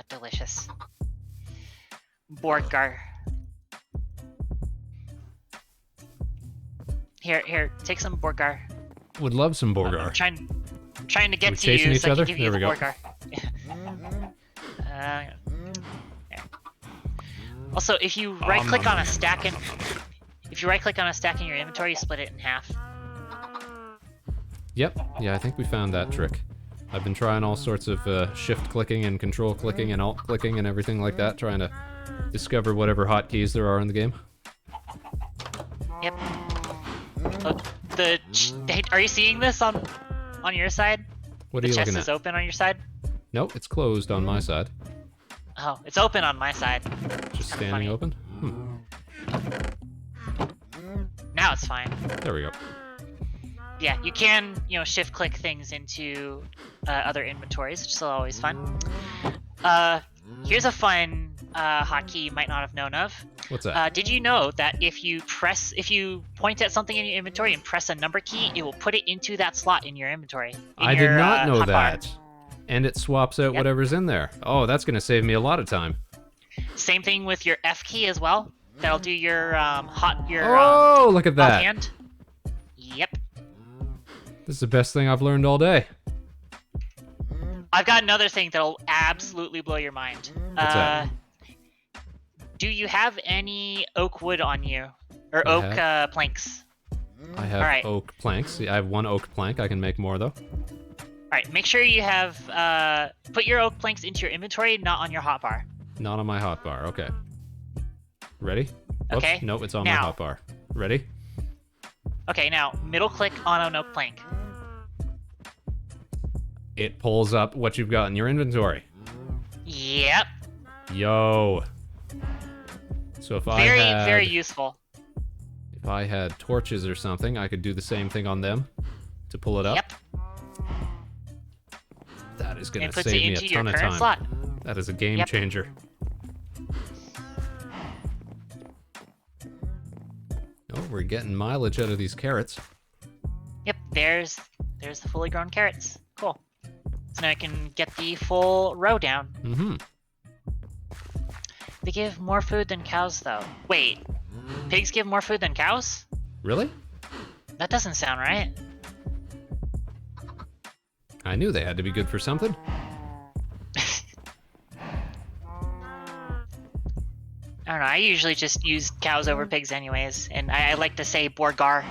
delicious. Borgar. Here, take some Borgar. Would love some Borgar. I'm trying to get we to chasing you each so other? I can give you There the we go. Borgar. There. Also, if you right-click on a stack in your inventory, you split it in half. Yep. Yeah, I think we found that trick. I've been trying all sorts of shift clicking and control clicking and alt clicking and everything like that, trying to discover whatever hotkeys there are in the game. Yep. Are you seeing this on your side? What are you The looking chest at? is open on your side? Nope, it's closed on my side. Oh, it's open on my side. Just kinda standing funny. open. Now it's fine. There we go. Yeah, you can, shift click things into other inventories, which is always fun. Here's a fun hotkey you might not have known of. What's that? Did you know that if you point at something in your inventory and press a number key, it will put it into that slot in your inventory? I did not know hotbar. that. And it swaps out whatever's in there. Oh, that's going to save me a lot of time. Same thing with your F key as well. That'll do your Look at that. offhand. Yep. This is the best thing I've learned all day. I've got another thing that'll absolutely blow your mind. What's that? Do you have any oak wood on you? Or oak planks? I have Alright. oak planks. I have one oak plank. I can make more, though. Alright, make sure you have... put your oak planks into your inventory, not on your hotbar. Not on my hotbar. Okay. Ready? Oops. Okay. Nope, it's on Now. my hotbar. Ready? Okay, now, middle click on an oak plank. It pulls up what you've got in your inventory. Yep. Yo. So if Very useful. If I had torches or something, I could do the same thing on them to pull it up. Yep. That is going And to puts save it me a into your ton of current time. slot. That is a game Yep. changer. Oh, we're getting mileage out of these carrots. Yep, there's the fully grown carrots. Cool. So now I can get the full row down. Mm-hmm. They give more food than cows, though. Wait, pigs give more food than cows? Really? That doesn't sound right. I knew they had to be good for something. I don't know, I usually just use cows over pigs anyways, and I like to say Borgar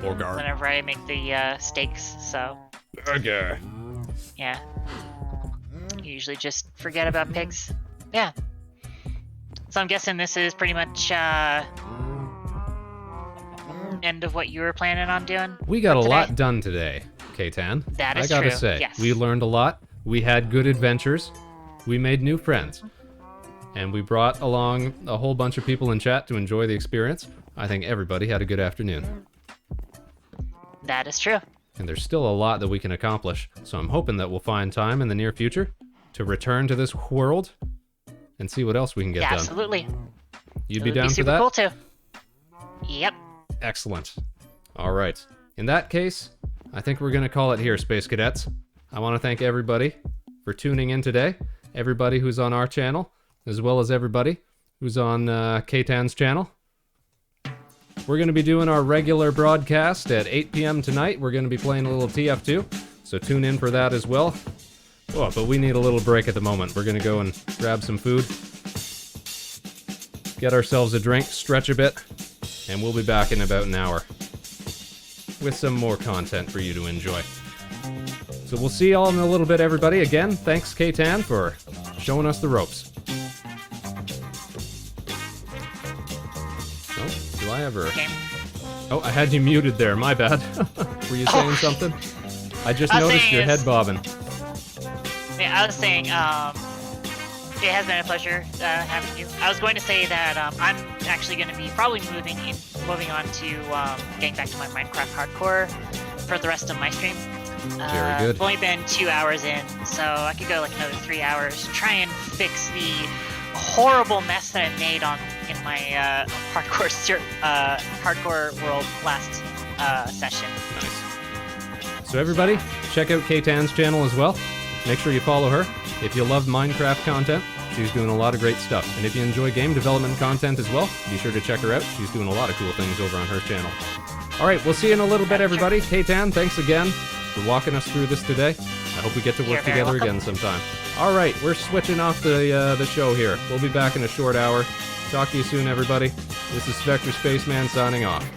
Borgar. whenever I make the steaks, so Burger. yeah. Usually just forget about pigs. Yeah. So I'm guessing this is pretty much end of what you were planning on doing? We got a today? lot done today, CAI-TAN. That is I gotta true, say, yes. we learned a lot. We had good adventures. We made new friends. And we brought along a whole bunch of people in chat to enjoy the experience. I think everybody had a good afternoon. That is true. And there's still a lot that we can accomplish, so I'm hoping that we'll find time in the near future to return to this world and see what else we can get Yeah, done. absolutely. You'd It be would down for super that? cool too. Yep. Excellent. All right. In that case, I think we're going to call it here, Space Cadets. I want to thank everybody for tuning in today, everybody who's on our channel, as well as everybody who's on CAI-TAN's channel. We're going to be doing our regular broadcast at 8 p.m. tonight. We're going to be playing a little TF2. So tune in for that as well. Oh, but we need a little break at the moment. We're going to go and grab some food, get ourselves a drink, stretch a bit, and we'll be back in about an hour with some more content for you to enjoy. So we'll see y'all in a little bit, everybody. Again, thanks CAI-TAN for showing us the ropes. Oh, do I ever... Oh, I had you muted there. My bad. Were you saying something? I just noticed your head bobbing. Yeah, I was saying, it has been a pleasure having you. I was going to say that I'm actually going to be probably moving on to getting back to my Minecraft hardcore for the rest of my stream. Very good. I've only been 2 hours in, so I could go like another 3 hours, try and fix the horrible mess that I made in my hardcore world last session. Nice. So everybody, check out CAI-TAN's channel as well. Make sure you follow her. If you love Minecraft content, she's doing a lot of great stuff. And if you enjoy game development content as well, be sure to check her out. She's doing a lot of cool things over on her channel. All right, we'll see you in a little bit, everybody. CAI-TAN, thanks again for walking us through this today. I hope we get to work together again sometime. All right, we're switching off the show here. We'll be back in a short hour. Talk to you soon, everybody. This is Spectre Spaceman signing off.